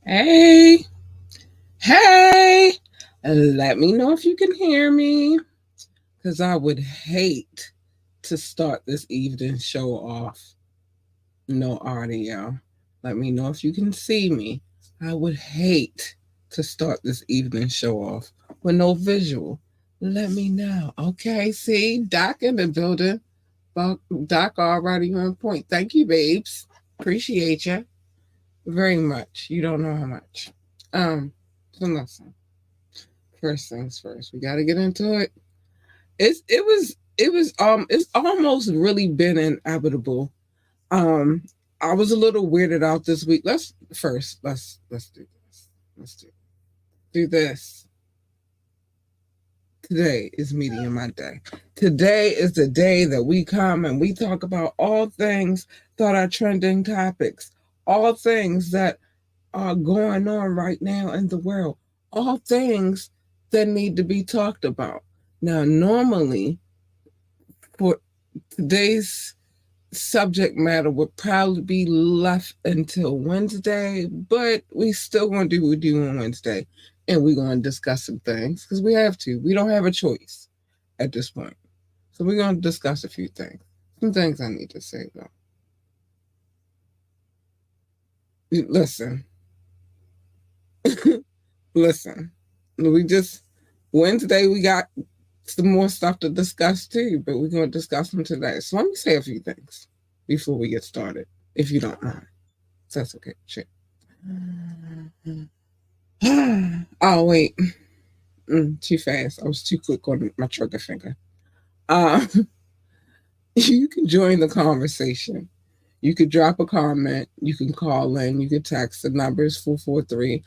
Hey, hey, let me know if you can hear me, because I would hate to start this evening show off no audio. Let me know if you can see me. I would hate to start this evening show off with no visual. Let me know. Okay, see, Doc in the building. Doc already on point. Thank you, babes. Appreciate you very much. You don't know how much. So listen. First things first, we got to get into it. It's almost really been inevitable. Um, I was a little weirded out this week. Let's do this. Do this. Today is Media Monday. Today is the day that we come and we talk about all things that are trending topics, all things that are going on right now in the world, all things that need to be talked about. Now, normally, for today's subject matter would probably be left until Wednesday, but we still going to do what we do on Wednesday, and we're going to discuss some things because we have to. We don't have a choice at this point. So we're going to discuss a few things. Some things I need to say, though. Listen. Listen. Wednesday, we got some more stuff to discuss too, but we're going to discuss them today. So let me say a few things before we get started, if you don't mind. So that's okay. Shit. Oh, wait. Too fast. I was too quick on my trigger finger. You can join the conversation. You could drop a comment. You can call in. You can text. The number is 443-780-5978.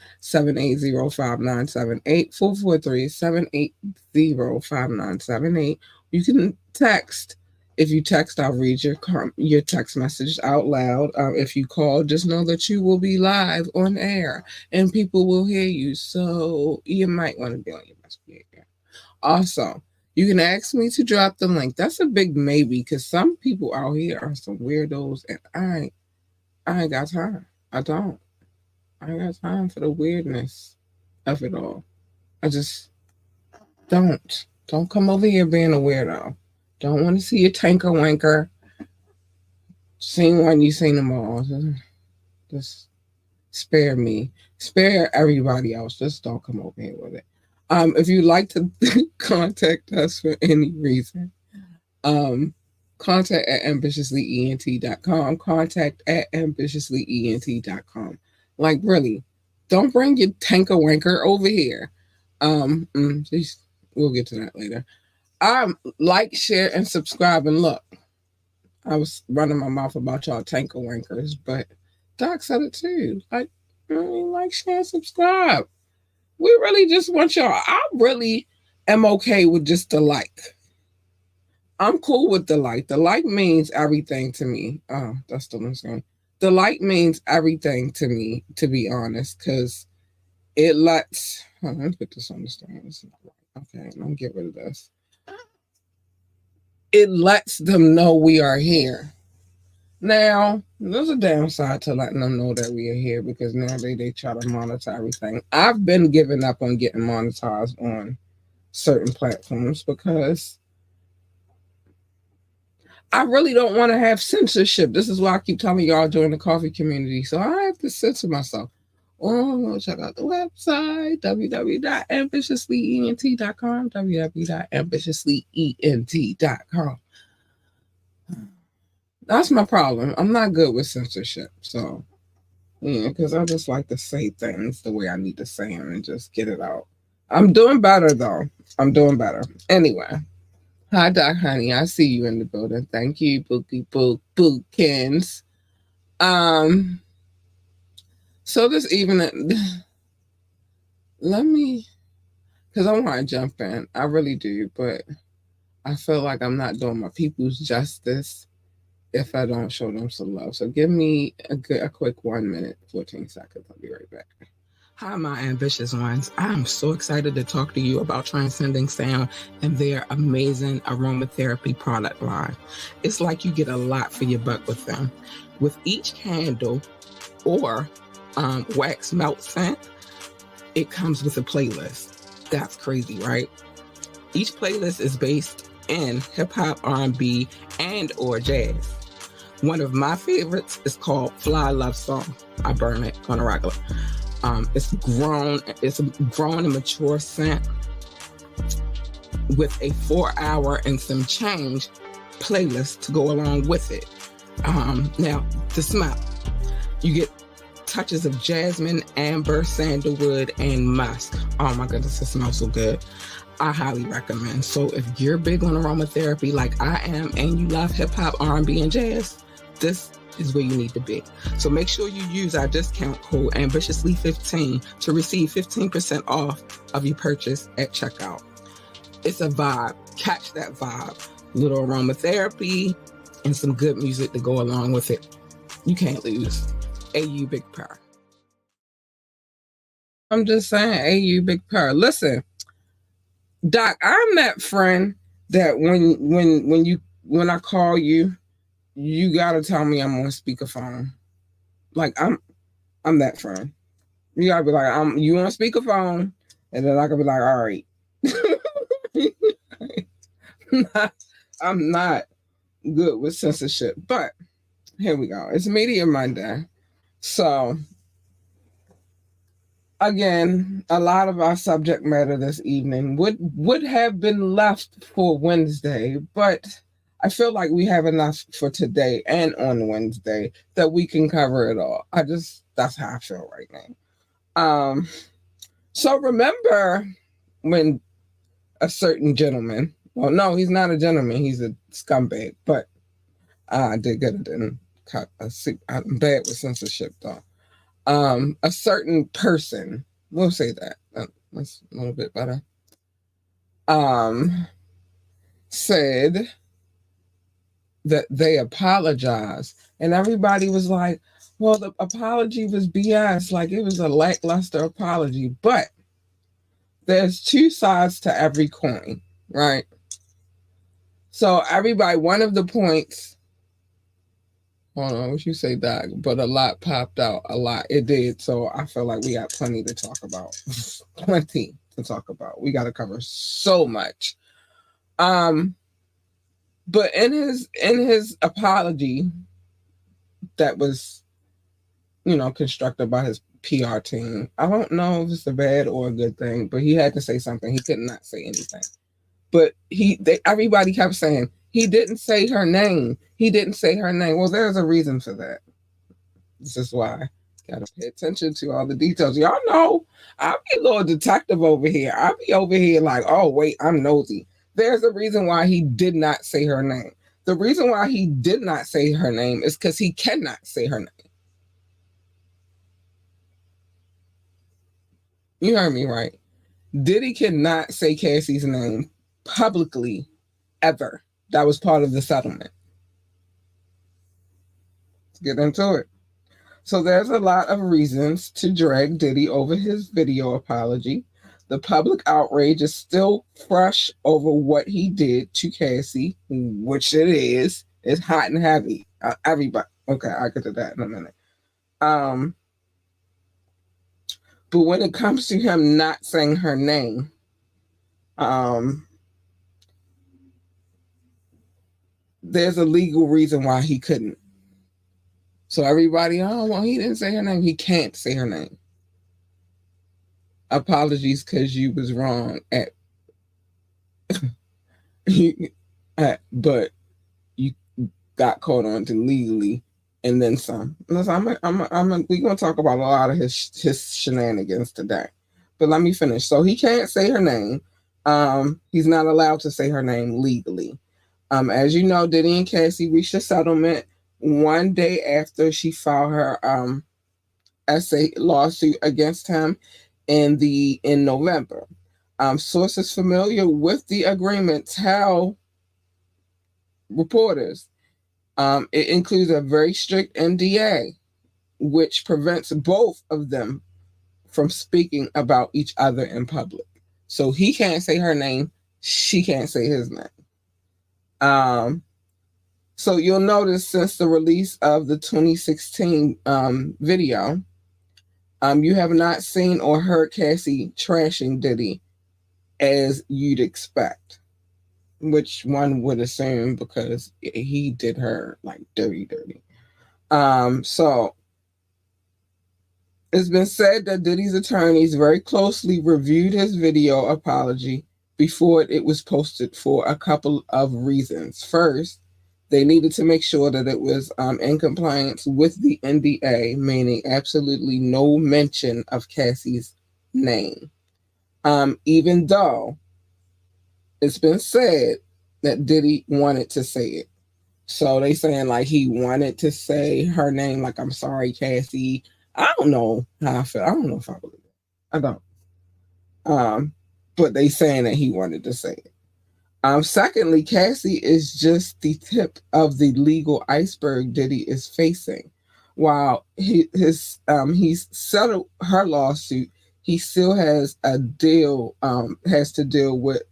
443-780-5978. You can text. If you text, I'll read your text message out loud. If you call, just know that you will be live on air and people will hear you. So you might want to be on your best behavior. Also, you can ask me to drop the link. That's a big maybe because some people out here are some weirdos, and I ain't got time. I don't. I ain't got time for the weirdness of it all. I just don't. Don't come over here being a weirdo. Don't want to see a tanker wanker. Seen one, you seen them all. Just spare me. Spare everybody else. Just don't come over here with it. If you'd like to contact us for any reason, contact at ambitiouslyent.com. Contact at ambitiouslyent.com. Like, really, don't bring your tanker wanker over here. We'll get to that later. Like, share, and subscribe. And look, I was running my mouth about y'all tanker wankers, but Doc said it too. Like, share, and subscribe. We really just want y'all. I really am okay with just the like. I'm cool with the like. The like means everything to me. Oh, that's the one saying. The like means everything to me, to be honest, because it lets. Let me put this on the stand. Okay, let me get rid of this. it lets them know we are here. Now, there's a downside to letting them know that we are here, because now they try to monitor everything. I've been giving up on getting monetized on certain platforms because I really don't want to have censorship. This is why I keep telling y'all join the coffee community. So I have to censor myself. Oh, check out the website, www.ambitiouslyent.com, www.ambitiouslyent.com. That's my problem. I'm not good with censorship. So, yeah, because I just like to say things the way I need to say them and just get it out. I'm doing better, though. I'm doing better. Anyway. Hi, Doc Honey. I see you in the building. Thank you, Bookie Bookins. So this evening, let me, because I want to jump in. I really do, but I feel like I'm not doing my people's justice if I don't show them some love. So give me a quick 1 minute, 14 seconds. I'll be right back. Hi, my ambitious ones. I'm so excited to talk to you about Transcending Sound and their amazing aromatherapy product line. It's like you get a lot for your buck with them. With each candle or wax melt scent, it comes with a playlist. That's crazy, right? Each playlist is based in hip-hop, R&B, and or jazz. One of my favorites is called Fly Love Song. I burn it on a regular. It's a grown and mature scent with a 4-hour and some change playlist to go along with it. Now, the smell. You get touches of jasmine, amber, sandalwood, and musk. Oh my goodness, it smells so good. I highly recommend. So if you're big on aromatherapy like I am and you love hip-hop, R&B, and jazz, this is where you need to be. So make sure you use our discount code ambitiously15 to receive 15% off of your purchase at checkout. It's a vibe. Catch that vibe. Little aromatherapy and some good music to go along with it. You can't lose. AU Big Purr. I'm just saying, AU Big Purr. Listen, Doc, I'm that friend that when I call you, you gotta tell me I'm on speakerphone. Like I'm that friend. You gotta be like, you on speakerphone, and then I can be like, all right. I'm not good with censorship, but here we go. It's Media Monday. So again, a lot of our subject matter this evening would have been left for Wednesday, but I feel like we have enough for today and on Wednesday that we can cover it all. That's how I feel right now. So remember when a certain gentleman, well, no, he's not a gentleman, he's a scumbag, but I did get it in cut. I'm bad with censorship though. A certain person, we'll say that. That's a little bit better. Said that they apologized, and everybody was like, well, the apology was BS, like it was a lackluster apology. But there's two sides to every coin, right? So everybody, one of the points, hold on, what you say, Doc? But a lot popped out, a lot. It did. So I feel like we got plenty to talk about. Plenty to talk about. We got to cover so much. But in his apology that was, constructed by his PR team, I don't know if it's a bad or a good thing, but he had to say something. He could not say anything. But everybody kept saying, he didn't say her name. He didn't say her name. Well, there's a reason for that. This is why I gotta pay attention to all the details. Y'all know, I'll be a little detective over here. I'll be over here like, oh, wait, I'm nosy. There's a reason why he did not say her name. The reason why he did not say her name is because he cannot say her name. You heard me right. Diddy cannot say Cassie's name publicly ever. That was part of the settlement. Let's get into it. So there's a lot of reasons to drag Diddy over his video apology. The public outrage is still fresh over what he did to Cassie, which it is. It's hot and heavy. Everybody. Okay, I'll get to that in a minute. Um, but when it comes to him not saying her name, um, there's a legal reason why he couldn't. So everybody, oh well, he didn't say her name. He can't say her name. Apologies, because you was wrong but you got caught on to legally, and then some. Listen, we're gonna talk about a lot of his shenanigans today, but let me finish. So he can't say her name. He's not allowed to say her name legally. As you know, Diddy and Cassie reached a settlement one day after she filed her essay lawsuit against him in November. Sources familiar with the agreement tell reporters it includes a very strict NDA, which prevents both of them from speaking about each other in public. So he can't say her name, she can't say his name. So you'll notice since the release of the 2016 video, you have not seen or heard Cassie trashing Diddy as you'd expect, which one would assume because he did her like dirty. So it's been said that Diddy's attorneys very closely reviewed his video apology before it was posted for a couple of reasons. First, they needed to make sure that it was in compliance with the NDA, meaning absolutely no mention of Cassie's name. Even though it's been said that Diddy wanted to say it. So they saying like he wanted to say her name, like, I'm sorry, Cassie. I don't know how I feel. I don't know if I believe it. I don't. But they saying that he wanted to say it. Secondly, Cassie is just the tip of the legal iceberg Diddy is facing. While he's settled her lawsuit, he still has to deal with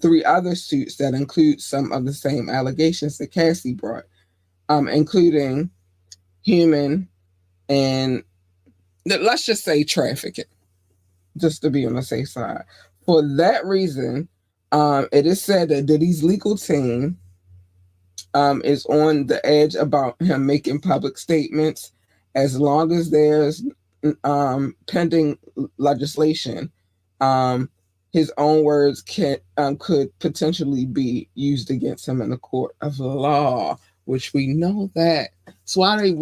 3 other suits that include some of the same allegations that Cassie brought, including human and let's just say trafficking, just to be on the safe side. For that reason, it is said that Diddy's legal team is on the edge about him making public statements as long as there's pending legislation. His own words could potentially be used against him in the court of law, which we know that. That's why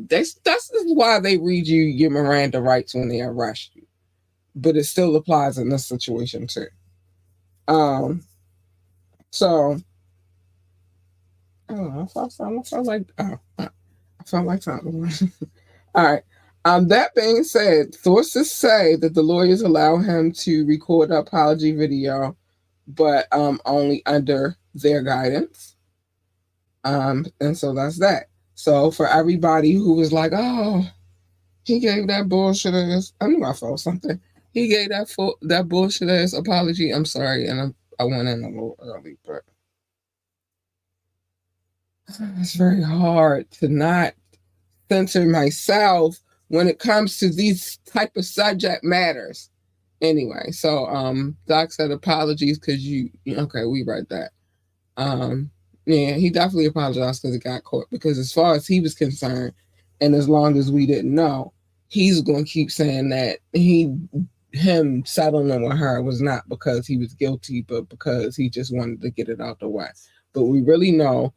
that's why they read you your Miranda rights when they arrest you. But it still applies in this situation too. So I don't know. I felt like something. All right. That being said, sources say that the lawyers allow him to record the apology video, but only under their guidance. And so that's that. So for everybody who was like, oh, he gave that bullshit ass, I knew I felt something. He gave that bullshit ass apology. I'm sorry, and I went in a little early, but it's very hard to not censor myself when it comes to these type of subject matters. Anyway, so Doc said apologies because okay, we read that. Yeah, he definitely apologized because it got caught, because as far as he was concerned, and as long as we didn't know, he's going to keep saying that him settling with her was not because he was guilty, but because he just wanted to get it out the way. But we really know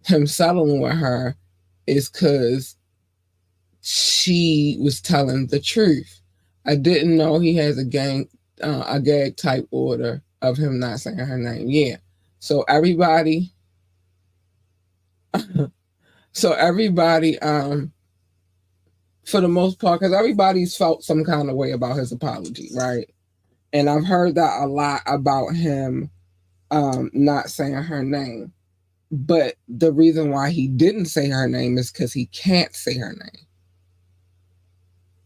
him settling with her is because she was telling the truth. I didn't know he has a gag type order of him not saying her name. Yeah. So everybody, for the most part, because everybody's felt some kind of way about his apology, right? And I've heard that a lot about him not saying her name. But the reason why he didn't say her name is because he can't say her name.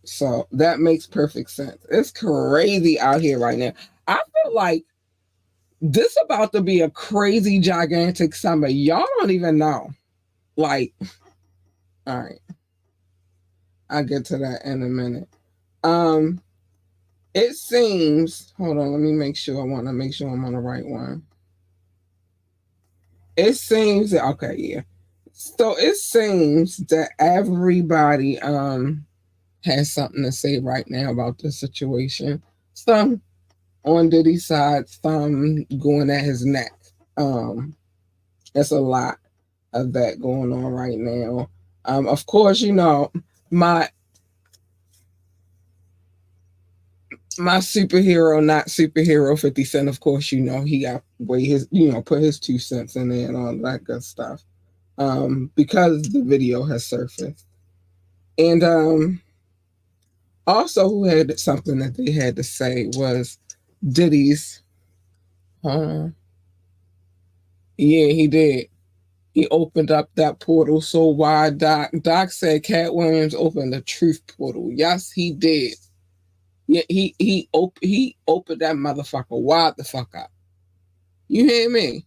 So that makes perfect sense. It's crazy out here right now. I feel like this about to be a crazy, gigantic summer. Y'all don't even know. Like, all right, I'll get to that in a minute. Um, it seems, hold on, let me make sure. I want to make sure I'm on the right one. It seems that, okay, yeah. So it seems that everybody has something to say right now about this situation. Some on Diddy's side, some going at his neck. Um, there's a lot of that going on right now. Of course, you know, my my superhero, not superhero 50 Cent, of course, you know, he got way his, you know, put his 2 cents in there and all that good stuff. Because the video has surfaced. And also who had something that they had to say was Diddy's yeah, he did. He opened up that portal so wide. Doc said Cat Williams opened the truth portal. Yes, he did. Yeah, he opened that motherfucker wide the fuck up. You hear me?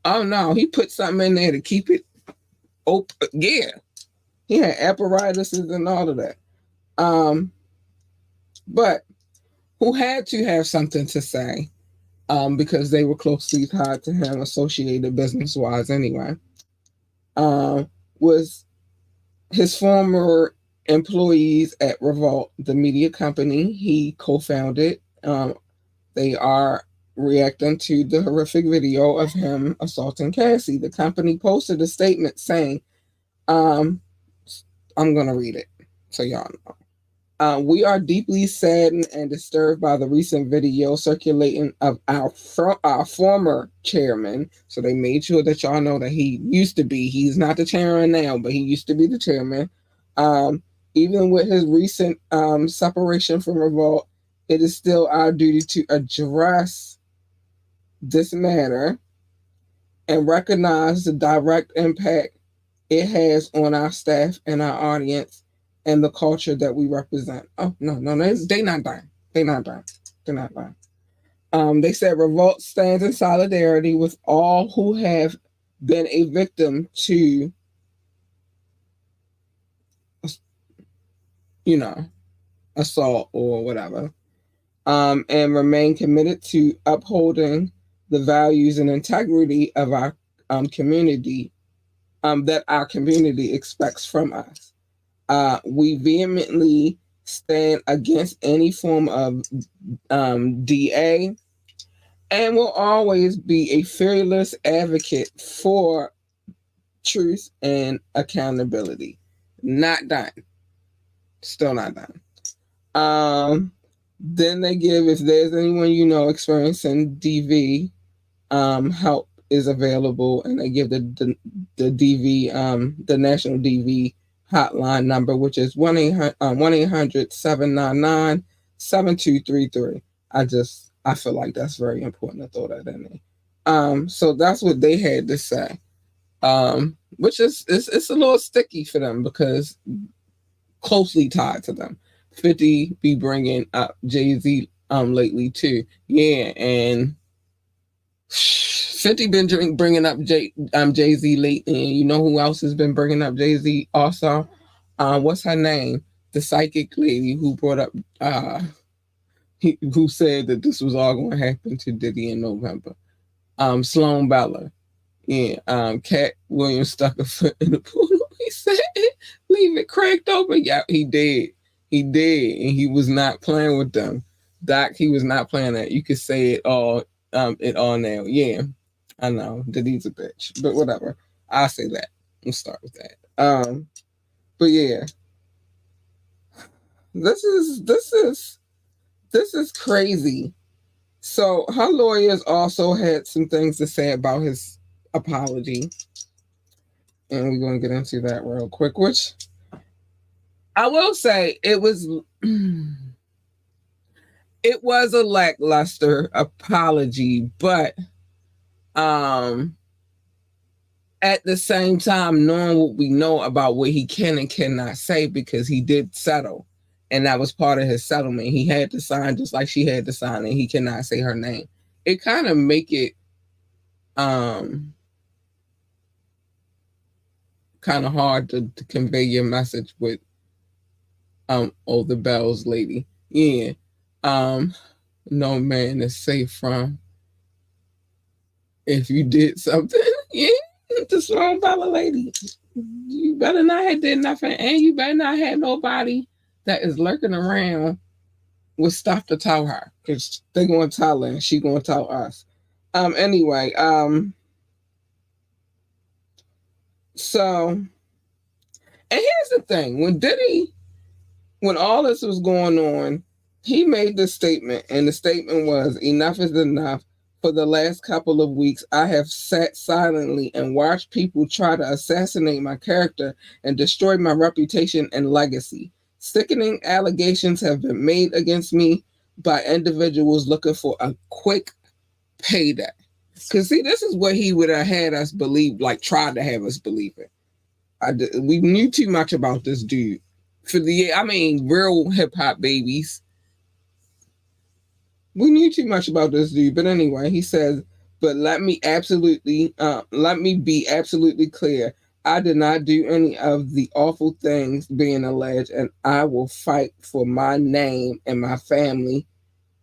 Oh no, he put something in there to keep it open. Yeah, he had apparatuses and all of that. Um, but who had to have something to say? Because they were closely tied to him, associated business wise anyway. Was his former employees at Revolt, the media company he co-founded. They are reacting to the horrific video of him assaulting Cassie. The company posted a statement saying, um, I'm going to read it so y'all know. We are deeply saddened and disturbed by the recent video circulating of our former chairman. So they made sure that y'all know that he used to be. He's not the chairman now, but he used to be the chairman. Um, Even with his recent separation from Revolt, it is still our duty to address this matter and recognize the direct impact it has on our staff and our audience and the culture that we represent. Oh no, they not done. They not done. They're not done. They said Revolt stands in solidarity with all who have been a victim to, you know, assault or whatever, and remain committed to upholding the values and integrity of our community that our community expects from us. We vehemently stand against any form of DA and will always be a fearless advocate for truth and accountability. Not done. Still not done. Then they give, if there's anyone you know experiencing DV, help is available, and they give the DV, the national DV hotline number, which is 1-800-799-7233. I feel like that's very important to throw that in there. So that's what they had to say. Which is it's a little sticky for them because closely tied to them. 50 be bringing up Jay-Z lately too. Yeah, and 50 been bringing up Jay-Z lately, and you know who else has been bringing up Jay-Z also? What's her name? The psychic lady who brought up who said that this was all going to happen to Diddy in November. Sloan Bella. Yeah, Cat Williams stuck a foot in the pool. He said, "Leave it cracked open." Yeah, he did. He did, and he was not playing with them. Doc, he was not playing that. You could say it all now. Yeah, I know that he's a bitch, but whatever. I'll say that. We'll start with that. But yeah, this is crazy. So her lawyers also had some things to say about his apology, and we're going to get into that real quick. Which I will say, it was a lackluster apology, but At the same time, knowing what we know about what he can and cannot say, because he did settle, and that was part of his settlement. He had to sign just like she had to sign, and he cannot say her name. It kind of make it um kind of hard to convey your message with oh, the bells lady. Yeah. Um no man is safe from if you did something. Yeah. The strong bella lady. You better not have did nothing, and you better not have nobody that is lurking around with stuff to tell her, because they're gonna tell her and she gonna tell us. Anyway, so, and here's the thing: when all this was going on, he made this statement, and the statement was, "Enough is enough. For the last couple of weeks, I have sat silently and watched people try to assassinate my character and destroy my reputation and legacy. Sickening allegations have been made against me by individuals looking for a quick payday." Because, see, this is what he would have had us believe, like, tried to have us believe it. We knew too much about this dude. Real hip hop babies, we knew too much about this dude. But anyway, he says, "But let me be absolutely clear. I did not do any of the awful things being alleged, and I will fight for my name and my family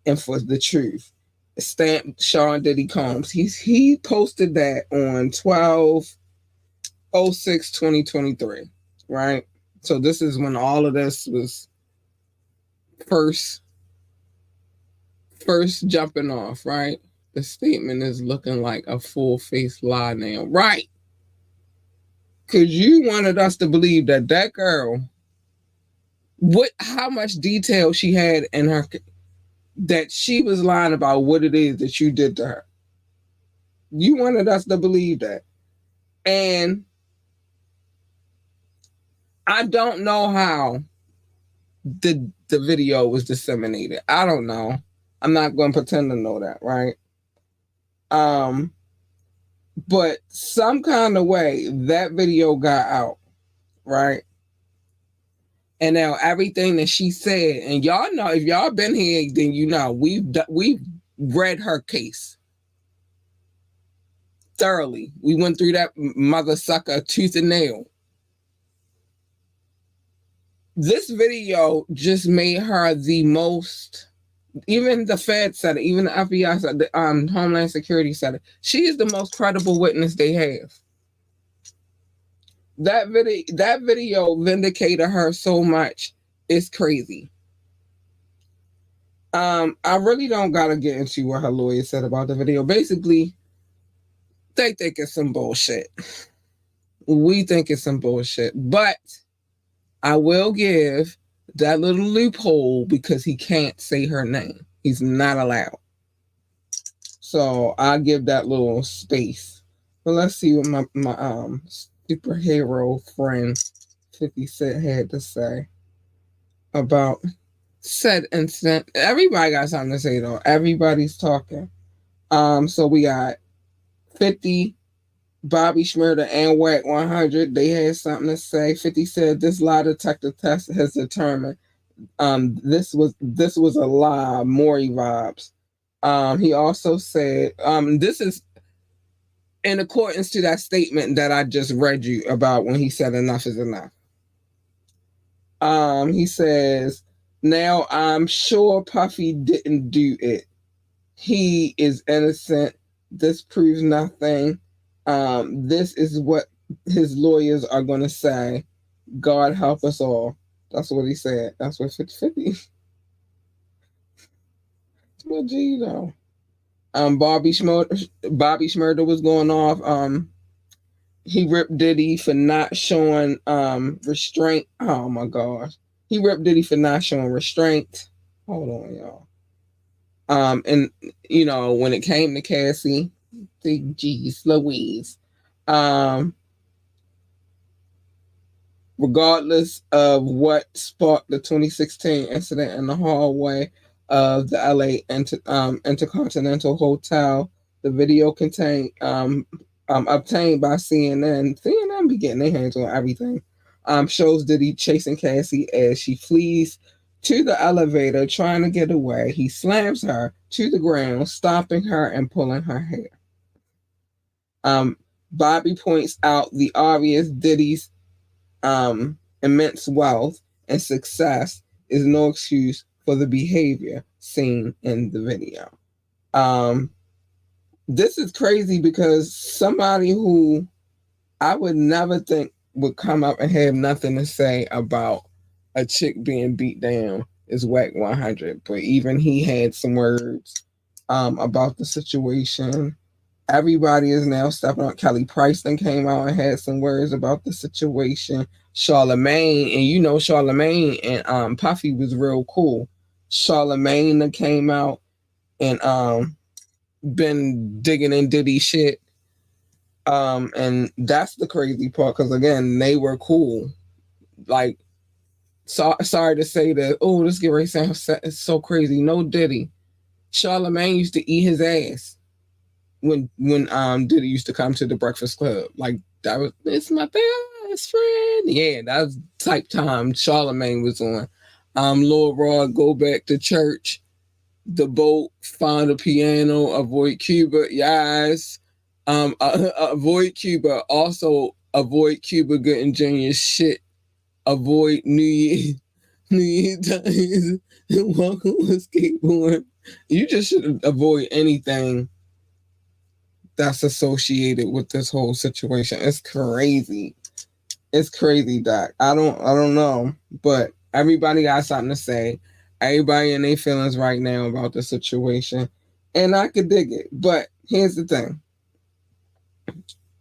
and for the truth." Stamp Sean Diddy Combs. He posted that on 12/06/2023, right? So this is when all of this was first jumping off, right? The statement is looking like a full face lie now, right? Because you wanted us to believe that that girl, how much detail she had in her, that she was lying about what it is that you did to her. You wanted us to believe that. And I don't know how the video was disseminated. I don't know. I'm not going to pretend to know that, right? But some kind of way that video got out, right? And now everything that she said, and y'all know, if y'all been here, then you know we've read her case thoroughly. We went through that mother sucker tooth and nail. This video just made her the most. Even the Fed said it. Even the FBI said it. The Homeland Security said it. She is the most credible witness they have. That video vindicated her so much. It's crazy. I really don't gotta get into what her lawyer said about the video. Basically, they think it's some bullshit. We think it's some bullshit. But I will give that little loophole because he can't say her name. He's not allowed. So I give that little space. But let's see what my superhero friend 50 Cent had to say about said incident. Everybody got something to say though. Everybody's talking. So we got 50, Bobby Schmurder, and Wack 100. They had something to say. 50 said this lie detector test has determined this was a lie, Maury vibes. He also said this is in accordance to that statement that I just read you about when he said enough is enough. He says, now I'm sure Puffy didn't do it. He is innocent. This proves nothing. This is what his lawyers are going to say. God help us all. That's what he said. That's what 50. Well, gee, though. Bobby Schmurder was going off. He ripped Diddy for not showing restraint. Oh my gosh. He ripped Diddy for not showing restraint. Hold on, y'all. And you know, when it came to Cassie, geez, Louise. Regardless of what sparked the 2016 incident in the hallway of the LA Intercontinental Hotel, the video contained obtained by CNN. CNN be getting their hands on everything. Shows Diddy chasing Cassie as she flees to the elevator trying to get away. He slams her to the ground, stomping her and pulling her hair. Um, Bobby points out the obvious: Diddy's immense wealth and success is no excuse for the behavior seen in the video. Um, this is crazy because somebody who I would never think would come up and have nothing to say about a chick being beat down is Whack 100. But even he had some words about the situation. Everybody is now stepping up. Kelly Preston came out and had some words about the situation. Charlemagne, and you know Charlemagne and Puffy was real cool. Charlemagne came out and been digging in Diddy shit. And that's the crazy part because again, they were cool. Like, sorry to say that. Oh, this get ready to sound so crazy. No Diddy. Charlemagne used to eat his ass when Diddy used to come to the Breakfast Club. Like that was it's my best friend. Yeah, that was type time Charlemagne was on. Lord Rod go back to church. The boat, find a piano, avoid Cuba. Yes. Avoid Cuba. Also avoid Cuba getting Junior shit. Avoid New Year, New Year times, and welcome with skateboard. You just should avoid anything that's associated with this whole situation. It's crazy. It's crazy, Doc. I don't know, but everybody got something to say. Everybody in their feelings right now about the situation, and I could dig it. But here's the thing,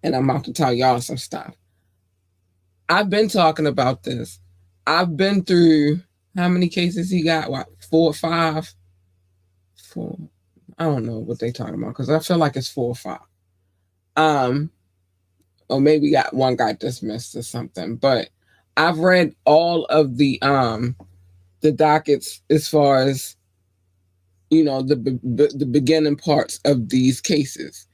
and I'm about to tell y'all some stuff. I've been talking about this. I've been through how many cases he got? What, 4 or 5? 4. I don't know what they talking about because I feel like it's 4 or 5. Or maybe one got dismissed or something. But I've read all of the dockets as far as the beginning parts of these cases.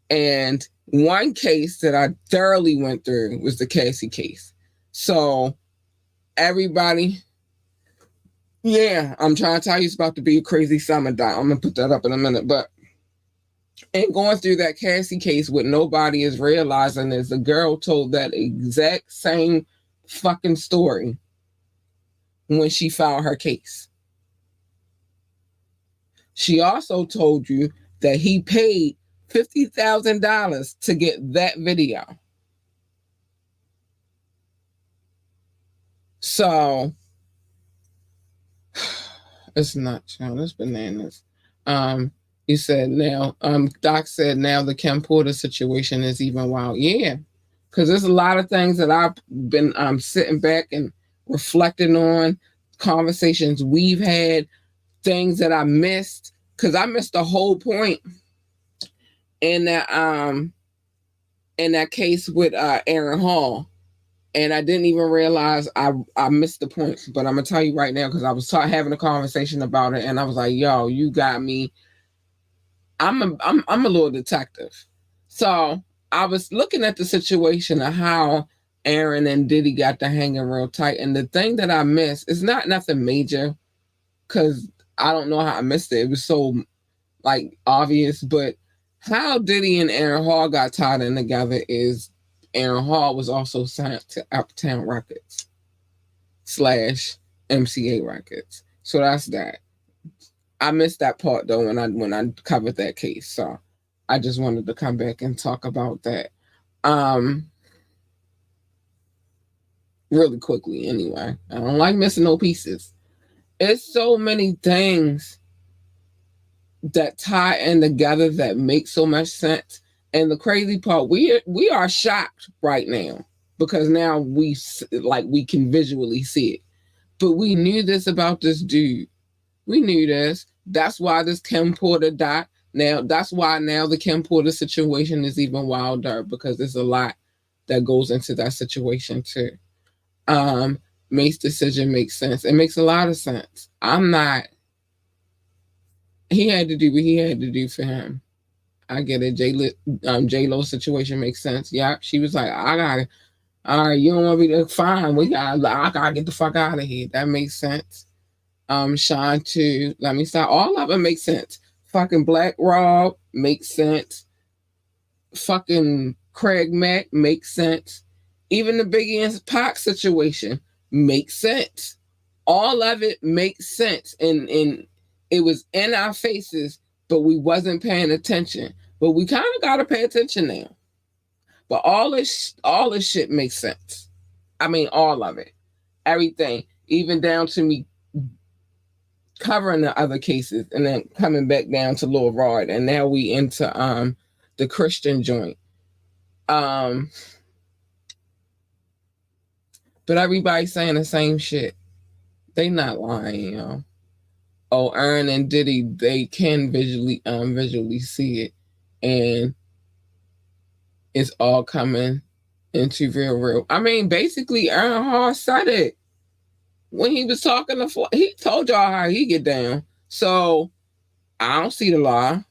And one case that I thoroughly went through was the Cassie case. So everybody, yeah, I'm trying to tell you it's about to be a crazy summer, Doc. I'm gonna put that up in a minute. But and going through that Cassie case, what nobody is realizing is the girl told that exact same fucking story when she filed her case. She also told you that he paid $50,000 to get that video. So it's not, child. It's bananas. You said now, Doc said now the Kim Porter situation is even wild. Yeah, because there's a lot of things that I've been sitting back and reflecting on, conversations we've had, things that I missed, because I missed the whole point in that case with Aaron Hall. And I didn't even realize I missed the point. But I'm gonna tell you right now because I was having a conversation about it, and I was like, "Yo, you got me." I'm a little detective, so I was looking at the situation of how Aaron and Diddy got to hanging real tight, and the thing that I missed is not nothing major, because I don't know how I missed it. It was so like obvious, but how Diddy and Aaron Hall got tied in together is Aaron Hall was also signed to Uptown Records / MCA Records. So that's that. I missed that part though when I covered that case. So I just wanted to come back and talk about that. Really quickly anyway. I don't like missing no pieces. It's so many things that tie in together that make so much sense. And the crazy part, we are shocked right now because now we can visually see it. But we knew this about this dude. We knew this. That's why this Kim Porter died. Now that's why now the Kim Porter situation is even wilder because there's a lot that goes into that situation too. Mace's decision makes sense. It makes a lot of sense. He had to do what he had to do for him. I get it. J Lo situation makes sense. Yeah, she was like, I gotta. All right, you don't want me to fine. I gotta get the fuck out of here. That makes sense. Sean too. Let me stop. All of it makes sense. Fucking Black Rob makes sense. Fucking Craig Mack makes sense. Even the Biggie and Pac situation makes sense. All of it makes sense, and it was in our faces, but we wasn't paying attention. But we kind of gotta pay attention now. But all this shit makes sense. I mean, all of it, everything, even down to me covering the other cases and then coming back down to Lil Rod, and now we into the Christian joint. Um, but everybody's saying the same shit. They not lying, y'all. Oh, Aaron and Diddy, they can visually see it, and it's all coming into real. I mean, basically, Aaron Hall said it when he was talking to. He told y'all how he get down. So I don't see the lie.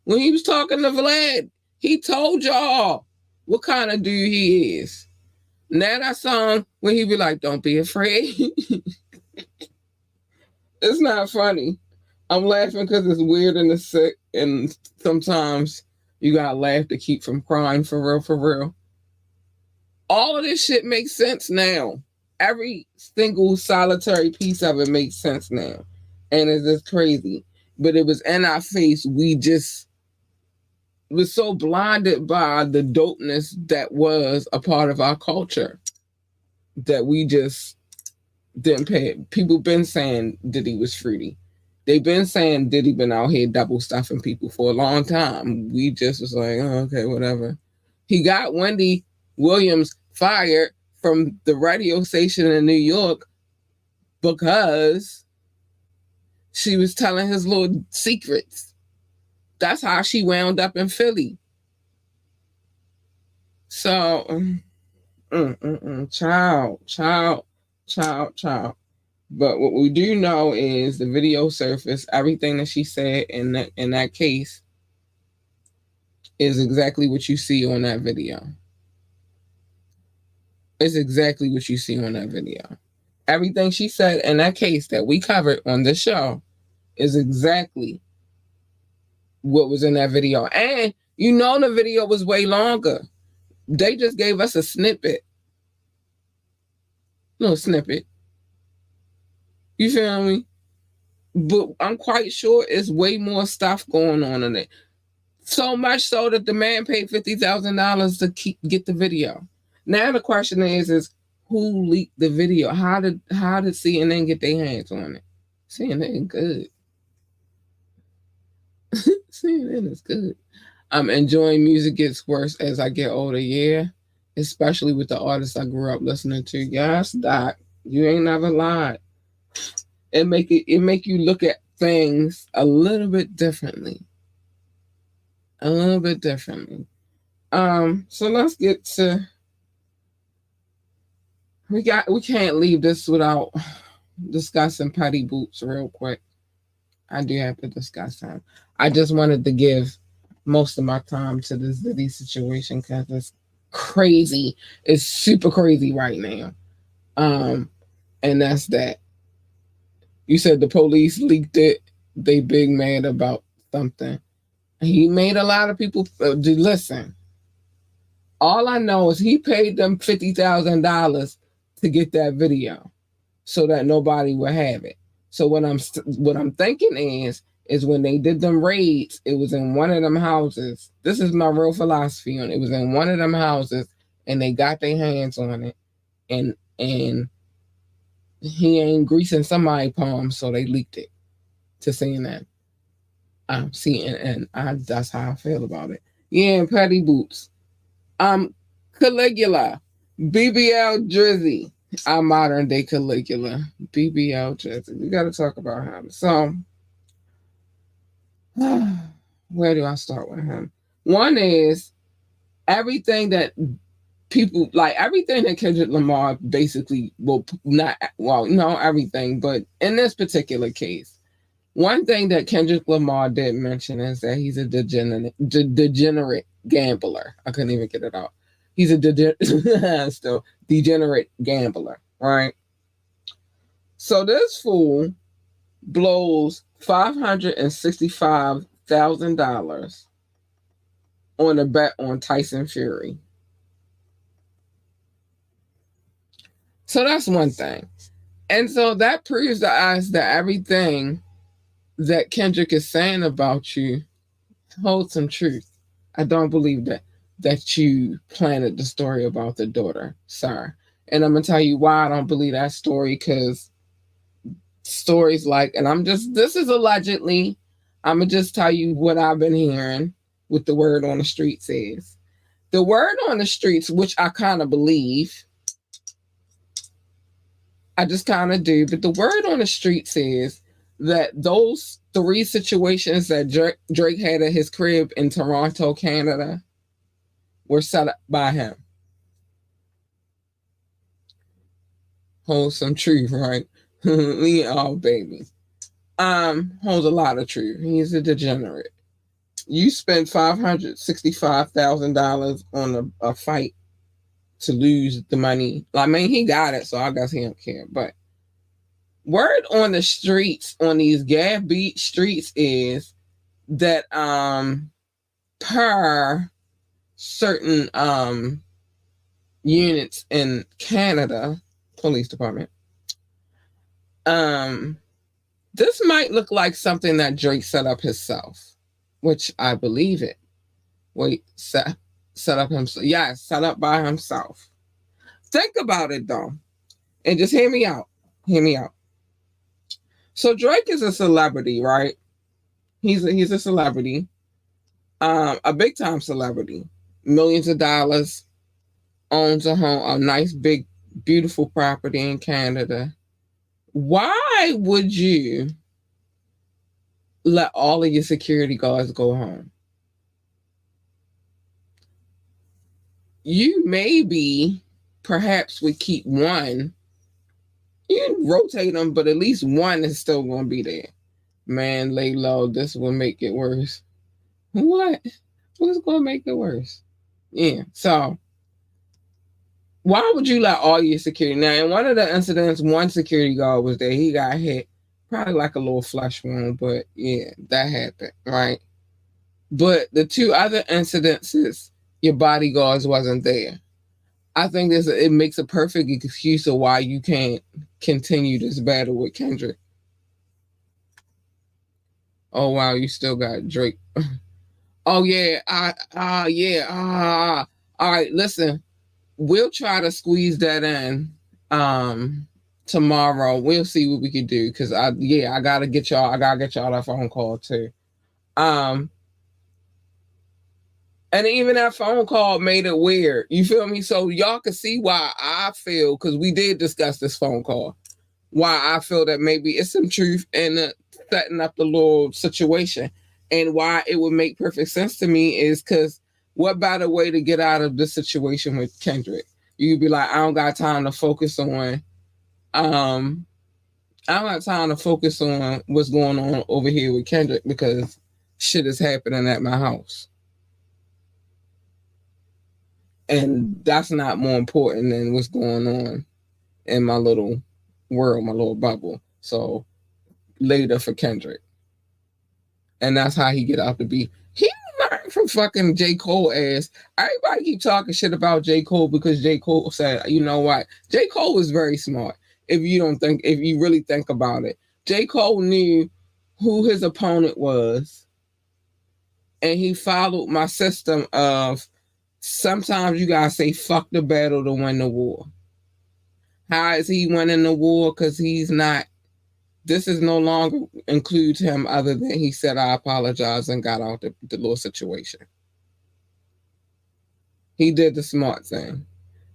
When he was talking to Vlad, he told y'all what kind of dude he is. Now that song when he be like, "Don't be afraid." It's not funny. I'm laughing because it's weird and it's sick, and sometimes you gotta laugh to keep from crying for real, for real. All of this shit makes sense now. Every single solitary piece of it makes sense now. And it's just crazy. But it was in our face. We just was so blinded by the dopeness that was a part of our culture that we just didn't pay it. People been saying Diddy was fruity. They've been saying Diddy been out here double stuffing people for a long time. We just was like, oh, okay, whatever. He got Wendy Williams fired from the radio station in New York because she was telling his little secrets. That's how she wound up in Philly. So, child. But what we do know is the video surfaced. Everything that she said in that case is exactly what you see on that video. It's exactly what you see on that video. Everything she said in that case that we covered on this show is exactly what was in that video. And you know the video was way longer. They just gave us a snippet. Little snippet. You feel me? But I'm quite sure it's way more stuff going on in it. So much so that the man paid $50,000 to get the video. Now the question is who leaked the video? How did CNN get their hands on it? CNN good. CNN is good. I'm enjoying music gets worse as I get older. Yeah, especially with the artists I grew up listening to. Yes, Doc, you ain't never lied. It make you look at things a little bit differently. So let's get to we can't leave this without discussing Petty Boots real quick. I do have to discuss him. I just wanted to give most of my time to this Diddy situation because it's crazy. It's super crazy right now. And that's that. You said the police leaked it. They big mad about something. He made a lot of people listen. All I know is he paid them $50,000 to get that video, so that nobody would have it. So what I'm thinking is when they did them raids, it was in one of them houses. This is my real philosophy on it. It was in one of them houses, and they got their hands on it, and he ain't greasing somebody's palm, so they leaked it to CNN. CNN. That's how I feel about it. Yeah, and Petty Boots. Caligula. BBL Drizzy. Our modern day Caligula. BBL Drizzy. We got to talk about him. So, where do I start with him? One is everything that people like, everything that Kendrick Lamar basically everything, but in this particular case, One thing that Kendrick Lamar did mention is that he's a degenerate gambler. I couldn't even get it out. He's a still degenerate gambler, right? So this fool blows $565,000 on a bet on Tyson Fury. So that's one thing. And so that proves to us that everything that Kendrick is saying about you holds some truth. I don't believe that you planted the story about the daughter, sir. And I'm gonna tell you why I don't believe that story, because stories like, and this is allegedly, I'm gonna just tell you what I've been hearing, what the word on the streets is. The word on the streets, which I kind of believe, I just kind of do, but the word on the streets is that those three situations that Drake had at his crib in Toronto, Canada, were set up by him. Holds some truth, right? Oh, baby. Holds a lot of truth. He's a degenerate. You spent $565,000 on a fight to lose the money. I mean, he got it, so I guess he don't care. But word on the streets, on these GAB beat streets, is that per certain units in Canada police department, this might look like something that Drake set up himself, which I believe it. Wait, set up himself. Yeah, set up by himself. Think about it though, and just hear me out. Hear me out. So Drake is a celebrity, right? He's a celebrity, a big time celebrity, millions of dollars, owns a home, a nice big beautiful property in Canada. Why would you let all of your security guards go home? You maybe perhaps would keep one. You can rotate them, but at least one is still going to be there. Man, lay low. This will make it worse. What? What's going to make it worse? Yeah. So, why would you let all your security? Now, in one of the incidents, one security guard was there. He got hit. Probably like a little flesh wound, but yeah, that happened, right? But the two other incidences, your bodyguards wasn't there. I think it makes a perfect excuse of why you can't continue this battle with Kendrick. Oh wow, you still got Drake. Oh yeah, all right, listen. We'll try to squeeze that in tomorrow. We'll see what we can do, because I gotta get y'all that phone call too. And even that phone call made it weird. You feel me? So y'all can see why I feel, because we did discuss this phone call, why I feel that maybe it's some truth in setting up the little situation, and why it would make perfect sense to me is because what better way to get out of this situation with Kendrick? You'd be like, I don't got time to focus on what's going on over here with Kendrick, because shit is happening at my house. And that's not more important than what's going on in my little world, my little bubble. So later for Kendrick. And that's how he get out the beat. He learned from fucking J. Cole ass. Everybody keep talking shit about J. Cole because J. Cole said, you know what? J. Cole was very smart. If you really think about it. J. Cole knew who his opponent was. And he followed my system of sometimes you gotta say fuck the battle to win the war. How is he winning the war? Because this is no longer includes him, other than he said I apologize and got out the little situation. He did the smart thing.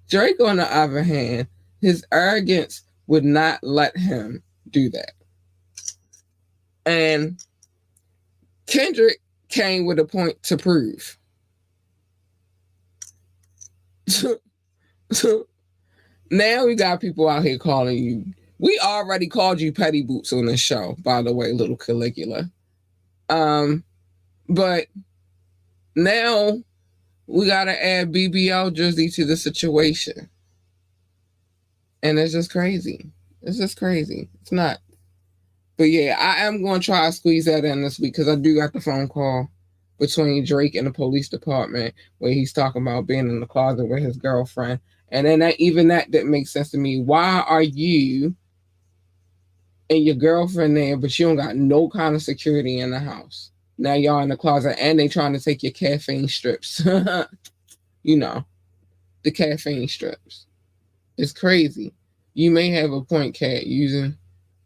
Drake, on the other hand, his arrogance would not let him do that. And Kendrick came with a point to prove. Now we got people out here calling you We already called you Petty Boots on this show, by the way, little Caligula. But now we gotta add BBL Jersey to the situation. And it's just crazy. It's just crazy. It's not. But yeah, I am going to try to squeeze that in this week because I do got the phone call between Drake and the police department where he's talking about being in the closet with his girlfriend. And then even that didn't make sense to me. Why are you and your girlfriend there, but you don't got no kind of security in the house? Now y'all in the closet and they trying to take your caffeine strips. You know, the caffeine strips. It's crazy. You may have a point, Cat, using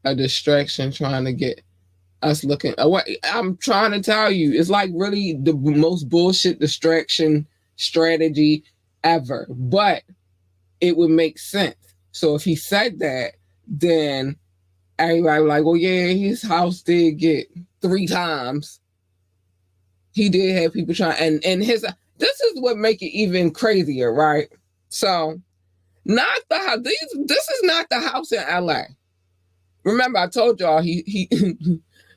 a distraction trying to get us looking away. I'm trying to tell you, it's like really the most bullshit distraction strategy ever. But it would make sense. So if he said that, then everybody like, well, yeah, his house did get 3 times. He did have people trying, and his. This is what make it even crazier, right? So, not the house. This is not the house in LA. Remember, I told y'all he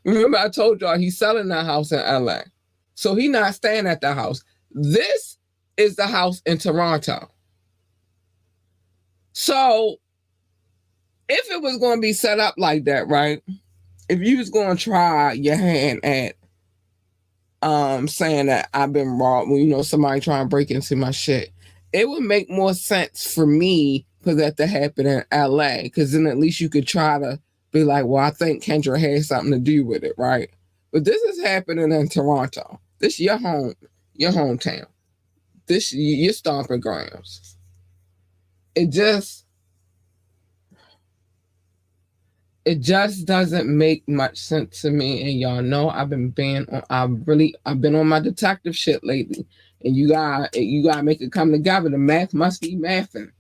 remember I told y'all he's selling that house in LA. So he's not staying at the house. This is the house in Toronto. So if it was going to be set up like that, right? If you was going to try your hand at saying that I've been robbed, somebody trying to break into my shit, it would make more sense for me for that to happen in LA, because then at least you could try to be like, well, I think Kendra had something to do with it, right? But this is happening in Toronto. This your hometown. This your stomping grounds. It just doesn't make much sense to me. And y'all know I've been on my detective shit lately. And you gotta make it come together. The math must be mathing.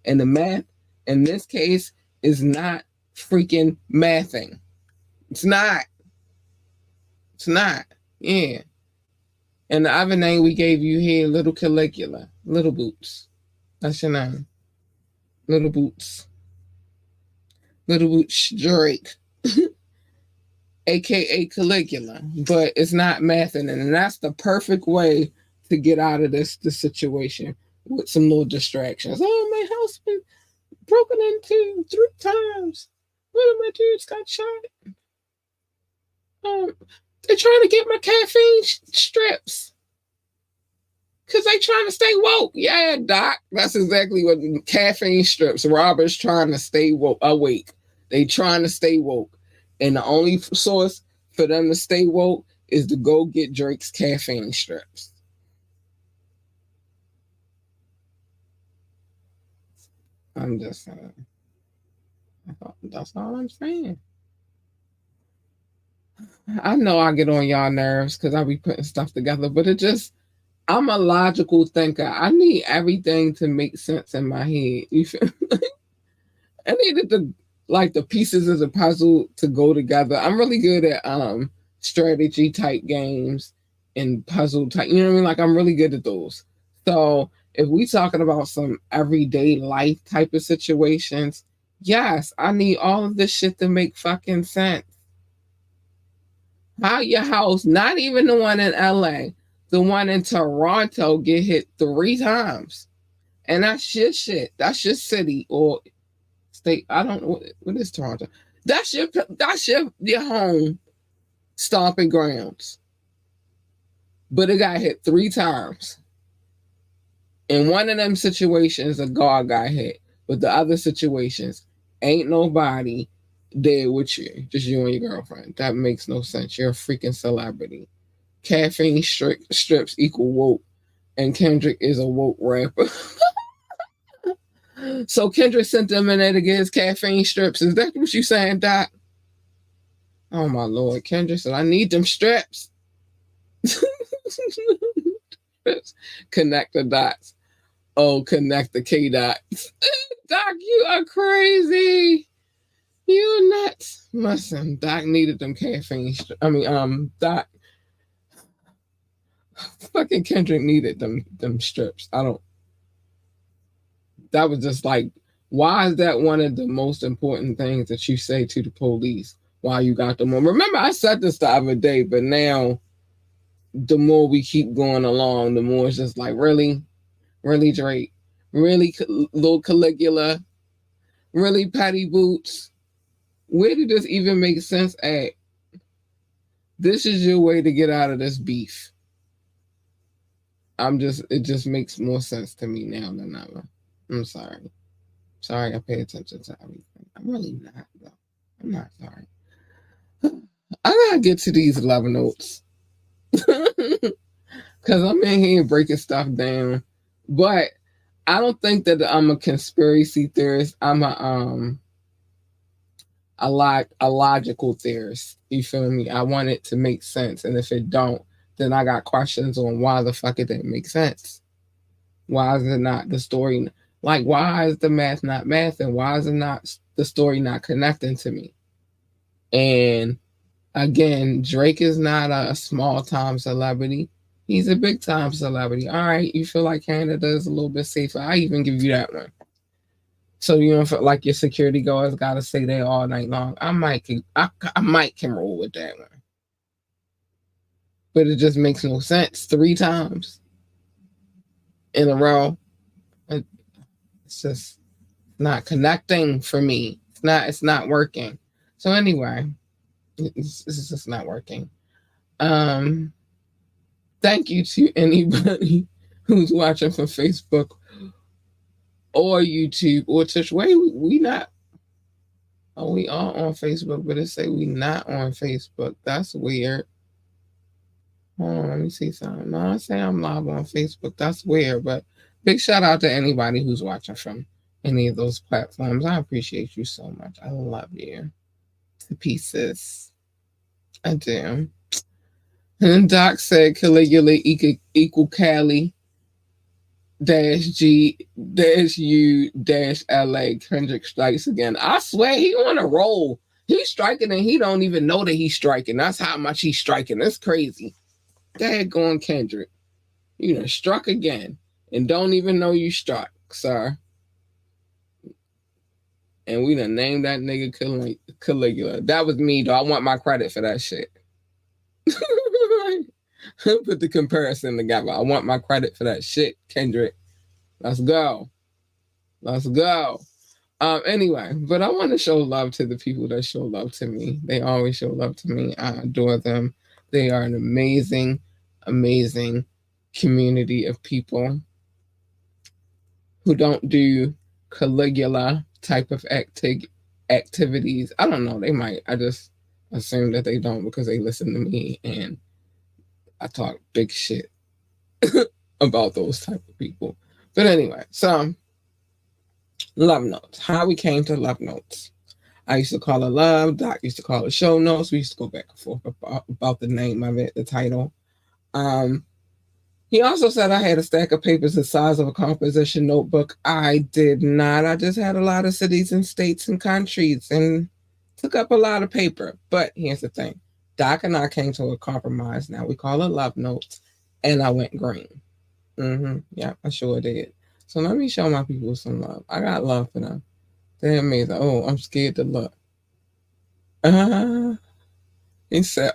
And the math in this case is not freaking mathing. It's not. Yeah. And the other name we gave you here, Little Caligula. Little Boots. That's your name. Little Boots. Little Boots Drake. AKA Caligula. But it's not mathing. And that's the perfect way to get out of this situation with some little distractions. Oh, my house been broken into 3 times. One of my dudes got shot. They're trying to get my caffeine strips because they trying to stay woke. Yeah, Doc, that's exactly what caffeine strips. Robbers trying to stay awake. They trying to stay woke, and the only source for them to stay woke is to go get Drake's caffeine strips. I'm just saying. That's all I'm saying. I know I get on y'all nerves because I be putting stuff together, but I'm a logical thinker. I need everything to make sense in my head. You feel me? I needed the pieces of the puzzle to go together. I'm really good at strategy type games and puzzle type. You know what I mean? Like I'm really good at those. So if we talking about some everyday life type of situations, yes, I need all of this shit to make fucking sense. How your house, not even the one in LA, the one in Toronto get hit 3 times. And that's your shit. That's your city or state. I don't know what is Toronto. That's your home stomping grounds. But it got hit 3 times. In one of them situations, a guard got hit. But the other situations, ain't nobody there with you. Just you and your girlfriend. That makes no sense. You're a freaking celebrity. Caffeine strips equal woke. And Kendrick is a woke rapper. So Kendrick sent them in there to get his caffeine strips. Is that what you saying, Doc? Oh my Lord. Kendrick said, I need them strips. Connect the dots. Oh, connect the K dots. Doc, you are crazy. You nuts. Listen, Doc needed them caffeine Doc. Fucking Kendrick needed them strips. That was just like Why is that one of the most important things that you say to the police while you got them on? Remember, I said this the other day, but now the more we keep going along, the more it's just like, really, really, Drake, really, little Caligula, really, Patty Boots. Where did this even make sense at? This is your way to get out of this beef. It just makes more sense to me now than ever. I'm sorry. Sorry, I pay attention to everything. I'm really not, though. I'm not sorry. I gotta get to these love notes. Because I'm in here breaking stuff down. But I don't think that I'm a conspiracy theorist. I'm a logical theorist. You feel me? I want it to make sense. And if it don't, then I got questions on why the fuck it didn't make sense. Why is it not the story? Like, why is the math not math? And why is it not the story not connecting to me? And again, Drake is not a small time celebrity. He's a big time celebrity. All right, you feel like Canada is a little bit safer. I even give you that one. So you don't feel like your security guards got to stay there all night long. I might can roll with that one, but it just makes no sense. 3 times in a row, it's just not connecting for me. It's not working. So anyway, it's just not working. Thank you to anybody who's watching from Facebook or YouTube or Twitch. Wait, we not. Oh, we are on Facebook, but it say we not on Facebook. That's weird. Hold on, let me see something. No, I say I'm live on Facebook. That's weird, but big shout out to anybody who's watching from any of those platforms. I appreciate you so much. I love you to pieces. I do. And Doc said Caligula equal Cali -G -U -LA. Kendrick strikes again. I swear he on a roll. He's striking and he don't even know that he's striking. That's how much he's striking. That's crazy. Daggone Kendrick. You done struck again and don't even know you struck, sir. And we done named that nigga Caligula. That was me, though. I want my credit for that shit. Put the comparison together. I want my credit for that shit, Kendrick. Let's go. Let's go. Anyway, but I want to show love to the people that show love to me. They always show love to me. I adore them. They are an amazing, amazing community of people who don't do Caligula type of activities. I don't know. They might. I just assume that they don't because they listen to me and I talk big shit about those type of people. But anyway, so love notes. How we came to love notes. I used to call it love. Doc used to call it show notes. We used to go back and forth about the name of it, the title. He also said I had a stack of papers the size of a composition notebook. I did not. I just had a lot of cities and states and countries and took up a lot of paper. But here's the thing. Doc and I came to a compromise. Now we call it love notes. And I went green. Yeah, I sure did. So let me show my people some love. I got love for them. They're amazing. Oh, I'm scared to look. He said,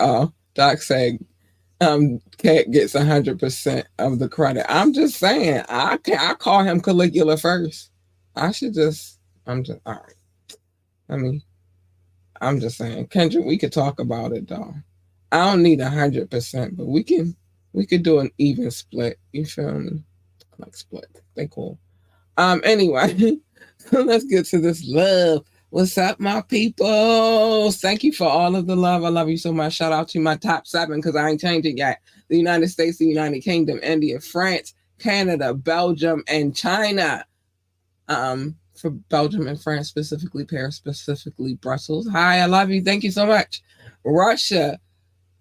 Doc said, Cat gets 100% of the credit. I'm just saying, I call him Caligula first. I'm just, all right. I'm just saying, Kendrick, we could talk about it though. I don't need 100%, but we could do an even split. You feel me? I like split. They cool. Anyway, let's get to this love. What's up, my people? Thank you for all of the love. I love you so much. Shout out to my top 7 because I ain't changed it yet. The United States, the United Kingdom, India, France, Canada, Belgium, and China. For Belgium and France specifically, Paris specifically, Brussels. Hi, I love you. Thank you so much. Russia,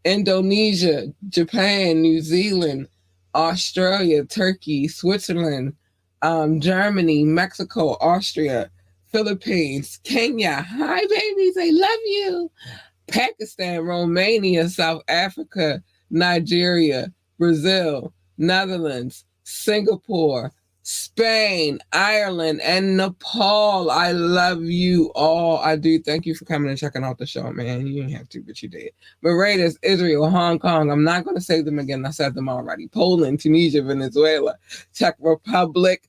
Indonesia, Japan, New Zealand, Australia, Turkey, Switzerland, Germany, Mexico, Austria, Philippines, Kenya. Hi, babies. I love you. Pakistan, Romania, South Africa, Nigeria, Brazil, Netherlands, Singapore, Spain, Ireland, and Nepal. I love you all. I do. Thank you for coming and checking out the show, man. You didn't have to, but you did. Barbados, Israel, Hong Kong. I'm not going to say them again. I said them already. Poland, Tunisia, Venezuela, Czech Republic.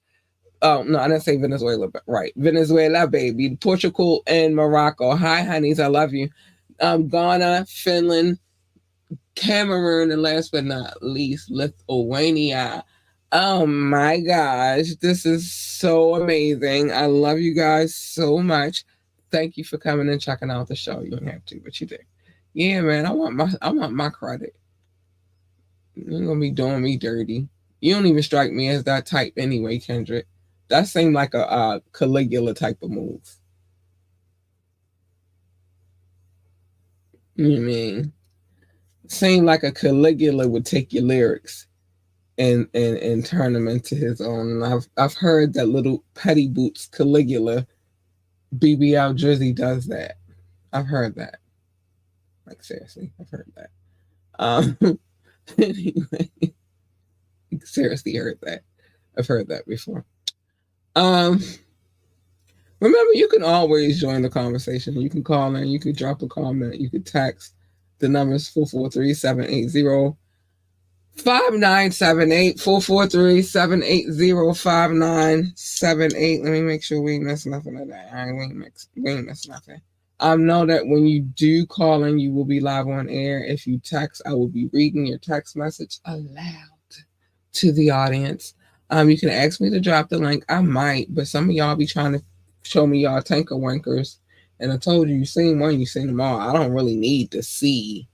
Oh, no, I didn't say Venezuela, but right. Venezuela, baby. Portugal and Morocco. Hi, honeys. I love you. Ghana, Finland, Cameroon, and last but not least, Lithuania. Oh my gosh, this is so amazing. I love you guys so much. Thank you for coming and checking out the show. You don't have to, but you did. Yeah, man, I want my credit. You're gonna be doing me dirty. You don't even strike me as that type anyway, Kendrick. That seemed like a Caligula type of move. You know what I mean? Seemed like a Caligula would take your lyrics and turn them into his own. And I've heard that little Petty Boots Caligula BBL Drizzy does that. I've heard that. Like seriously, I've heard that. Anyway, seriously heard that. I've heard that before. Remember, you can always join the conversation. You can call in, you can drop a comment, you can text. The number is 443-780 5978 443-780-5978. Let me make sure we ain't miss nothing of that. We ain't miss nothing. Know that when you do call in, you will be live on air. If you text, I will be reading your text message aloud to the audience. You can ask me to drop the link. I might, but some of y'all be trying to show me y'all tanker wankers. And I told you, you seen one, you seen them all. I don't really need to see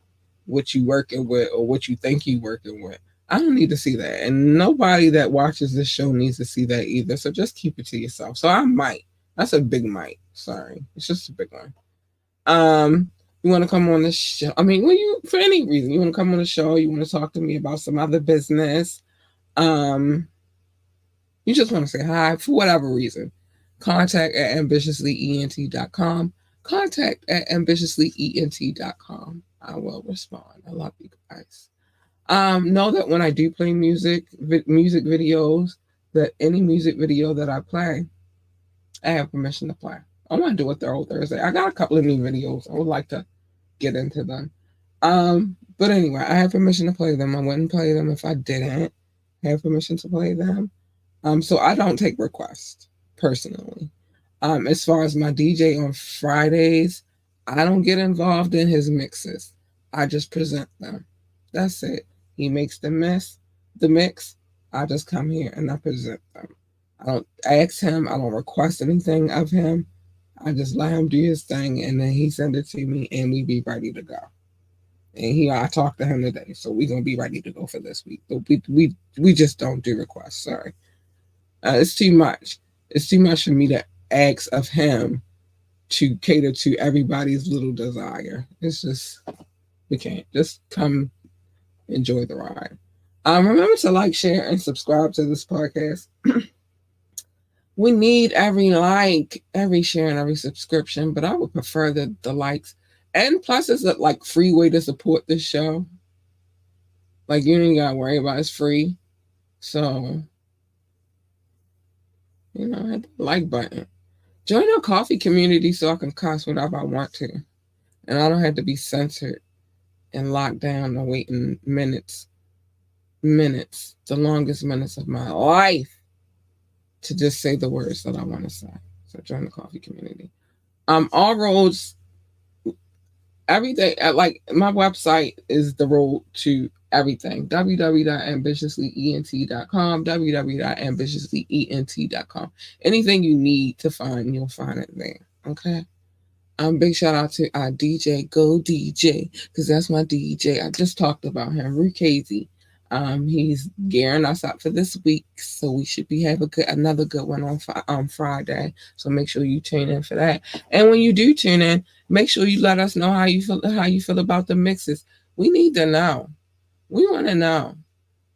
what you working with or what you think you working with. I don't need to see that. And nobody that watches this show needs to see that either. So just keep it to yourself. So I might. That's a big might. Sorry. It's just a big one. You want to come on the show? I mean, for any reason, you want to come on the show, you want to talk to me about some other business, you just want to say hi for whatever reason, contact at ambitiouslyent.com. Contact at ambitiouslyent.com. I will respond. I love you guys. Know that when I do play music videos, that any music video that I play, I have permission to play. I want to do it Thursday. I got a couple of new videos. I would like to get into them. But anyway, I have permission to play them. I wouldn't play them if I didn't have permission to play them. So I don't take requests personally. As far as my DJ on Fridays, I don't get involved in his mixes. I just present them. That's it. He makes the mix. I just come here and I present them. I don't ask him. I don't request anything of him. I just let him do his thing, and then he send it to me, and we be ready to go. And I talked to him today, so we're gonna be ready to go for this week. But we just don't do requests. Sorry, it's too much. It's too much for me to ask of him to cater to everybody's little desire. It's just we can't. Just come enjoy the ride. Remember to like, share, and subscribe to this podcast. We need every like, every share, and every subscription, but I would prefer the likes. And plus, it's a free way to support this show. Like, you ain't got to worry about it. It's free. So, hit the like button. Join our coffee community so I can cuss whenever I want to. And I don't have to be censored and locked down and waiting minutes, the longest minutes of my life, to just say the words that I want to say. So join the coffee community. All roads, everything, my website is the road to everything. www.ambitiouslyent.com, www.ambitiouslyent.com. Anything you need to find, you'll find it there. Okay? Big shout out to our DJ, Go DJ, because that's my DJ. I just talked about him, Rukazy. He's gearing us up for this week, so we should be having another good one on Friday. So make sure you tune in for that. And when you do tune in, make sure you let us know how you feel about the mixes. We need to know. We want to know.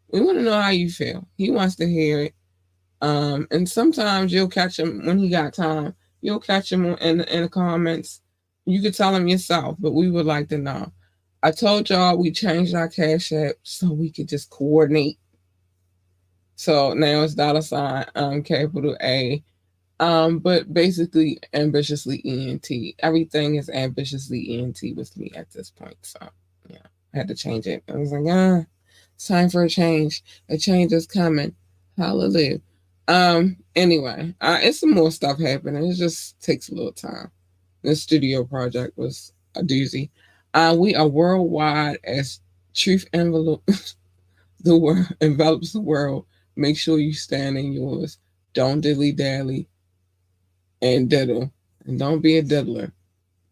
We want to know how you feel. He wants to hear it. And sometimes you'll catch him when he got time. You'll catch him in the comments. You could tell him yourself, but we would like to know. I told y'all we changed our Cash App so we could just coordinate So now it's $ capital A. But basically ambitiously ENT. Everything is ambitiously ENT with me at this point. So yeah, I had to change it. I was like, it's time for a change. A change is coming. Hallelujah. Anyway, it's some more stuff happening. It just takes a little time. This studio project was a doozy. We are worldwide as truth envelope the world envelops the world. Make sure you stand in yours. Don't dilly dally and diddle. And don't be a diddler.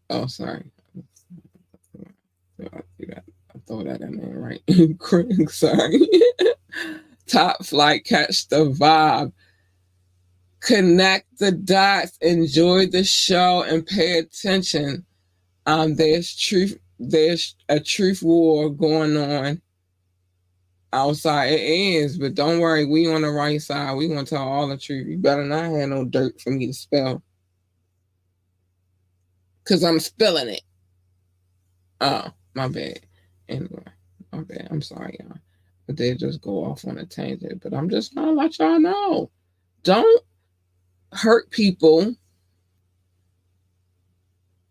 Oh, sorry. I'll throw that in there, right? Craig, sorry. Top flight, catch the vibe. Connect the dots, enjoy the show, and pay attention. There's a truth war going on outside. It is, but don't worry, we on the right side. We gonna tell all the truth. You better not have no dirt for me to spill. Cause I'm spilling it. Oh, my bad. Anyway, my bad. I'm sorry, y'all. But they just go off on a tangent. But I'm just trying to let y'all know. Don't hurt people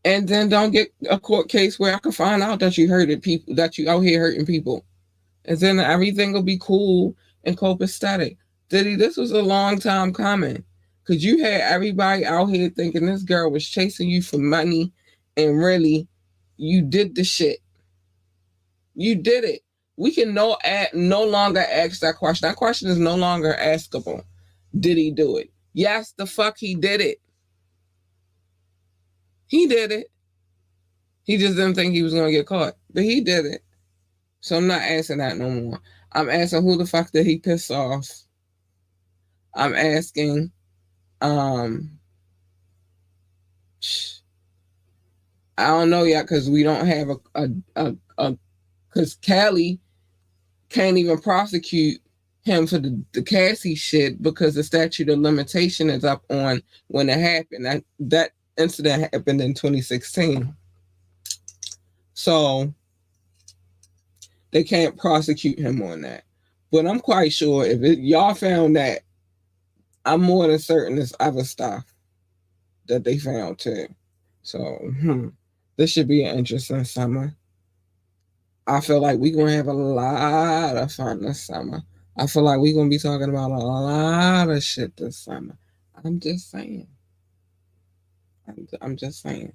and then don't get a court case where I can find out that you hurted people, that you out here hurting people. And then everything will be cool and copacetic. Diddy, this was a long time coming. Because you had everybody out here thinking this girl was chasing you for money, and really, you did the shit. You did it. We can no longer ask that question. That question is no longer askable. Did he do it? Yes, the fuck he did it. He did it. He just didn't think he was going to get caught. But he did it. So I'm not asking that no more. I'm asking who the fuck did he piss off? I'm asking, I don't know yet because we don't have because Cali can't even prosecute him for the Cassie shit because the statute of limitation is up on when it happened. That incident happened in 2016. So they can't prosecute him on that. But I'm quite sure if y'all found that, I'm more than certain there's other stuff that they found too. So this should be an interesting summer. I feel like we're going to have a lot of fun this summer. I feel like we're going to be talking about a lot of shit this summer. I'm just saying. I'm just saying.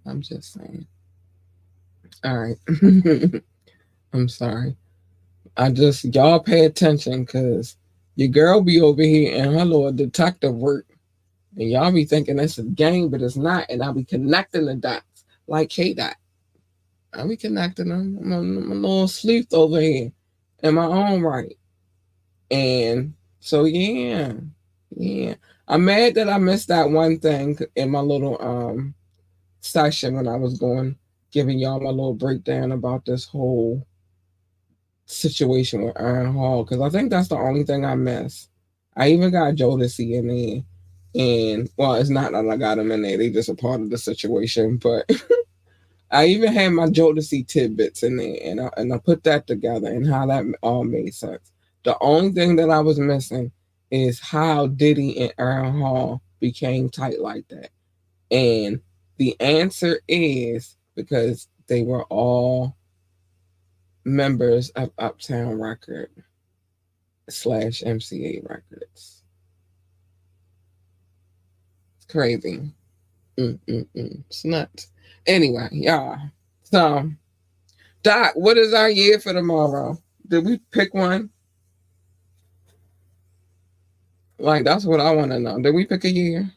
I'm just saying. All right. I'm sorry. Y'all pay attention because your girl be over here in her little detective work. And y'all be thinking it's a game, but it's not. And I'll be connecting the dots like K-Dot. I'll be connecting them. I'm a little sleuth over here in my own right. And so, yeah. I'm mad that I missed that one thing in my little session when I was giving y'all my little breakdown about this whole situation with Iron Hall, because I think that's the only thing I missed. I even got Jodeci in there. And, well, it's not that I got them in there. They just a part of the situation. But I even had my Jodeci tidbits in there. And I put that together and how that all made sense. The only thing that I was missing is how Diddy and Aaron Hall became tight like that. And the answer is because they were all members of Uptown Record / MCA Records. It's crazy. It's nuts. Anyway, y'all. So, Doc, what is our year for tomorrow? Did we pick one? Like, that's what I want to know. Did we pick a year?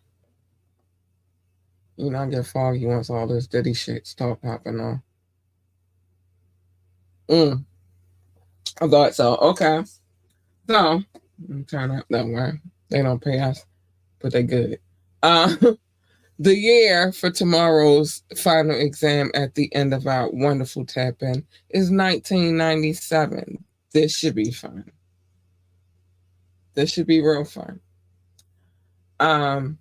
You know, I get foggy once all this Diddy shit start popping on. I thought so. Okay. So, turn up that way. They don't pay us, but they good. The year for tomorrow's final exam at the end of our wonderful tap in is 1997. This should be fun. This should be real fun.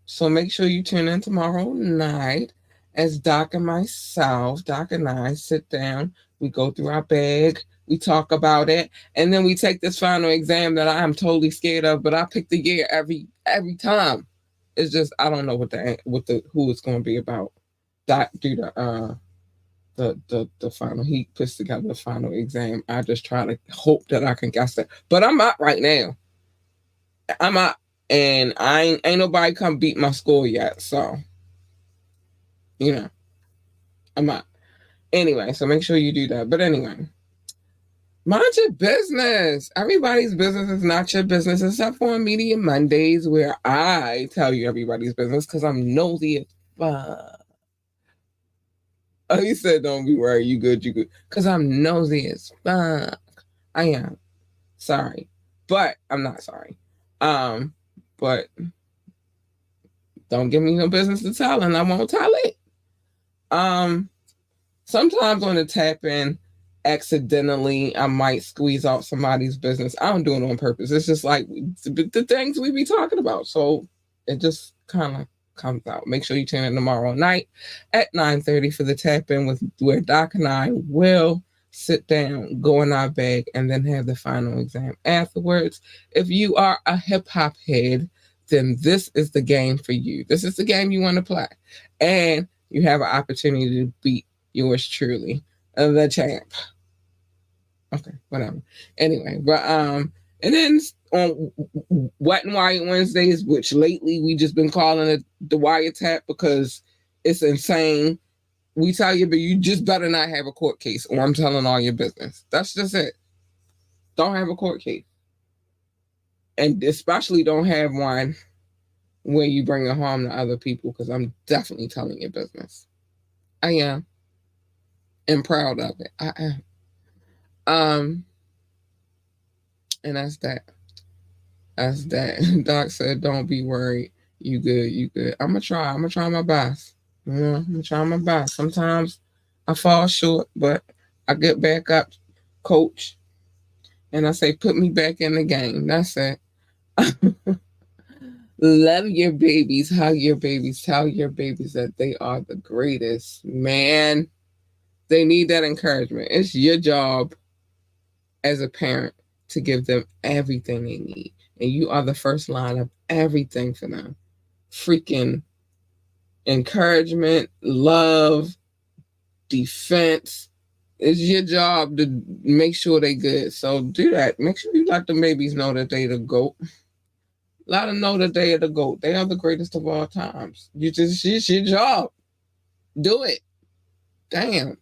So make sure you tune in tomorrow night as Doc and I sit down. We go through our bag We talk about it, and then we take this final exam that I am totally scared of. But I pick the year every time. It's just I don't know what the who it's going to be about. That do the final. He puts together the final exam. I just try to hope that I can guess it. But I'm out right now. I'm out, and I ain't nobody come beat my score yet. So you know I'm out. Anyway, so make sure you do that. But anyway, mind your business. Everybody's business is not your business, except for on Media Mondays, where I tell you everybody's business because I'm nosy as fuck. Oh, he said, "Don't be worried. You good? You good?" Because I'm nosy as fuck. I am sorry, but I'm not sorry. But don't give me no business to tell, and I won't tell it. Um, Sometimes on the tap in, accidentally, I might squeeze out somebody's business. I don't do it on purpose. It's just like the things we be talking about. So it just kind of comes out. Make sure you tune in tomorrow night at 9:30 for the tap in with where Doc and I will sit down, go in our bag, and then have the final exam afterwards. If you are a hip hop head, then this is the game for you. This is the game you want to play. And you have an opportunity to beat yours truly, the champ. Okay, whatever. Anyway, but and then on Wet and Wired Wednesdays, which lately we just been calling it the wiretap because it's insane. We tell you, but you just better not have a court case, or I'm telling all your business. That's just it. Don't have a court case, and especially don't have one where you bring a harm to other people, because I'm definitely telling your business. I am, and proud of it. I am. And that's that. That's that. Doc said, "Don't be worried. You good. You good." I'm gonna try. I'm gonna try my best. I'm gonna try my best. Sometimes I fall short, but I get back up, coach, and I say, "Put me back in the game." That's it. Love your babies. Hug your babies. Tell your babies that they are the greatest. Man, they need that encouragement. It's your job as a parent to give them everything they need. And you are the first line of everything for them. Freaking encouragement, love, defense. It's your job to make sure they good. So do that. Make sure you let the babies know that they the GOAT. Let them know that they are the GOAT. They are the greatest of all times. It's your job. Do it. Damn.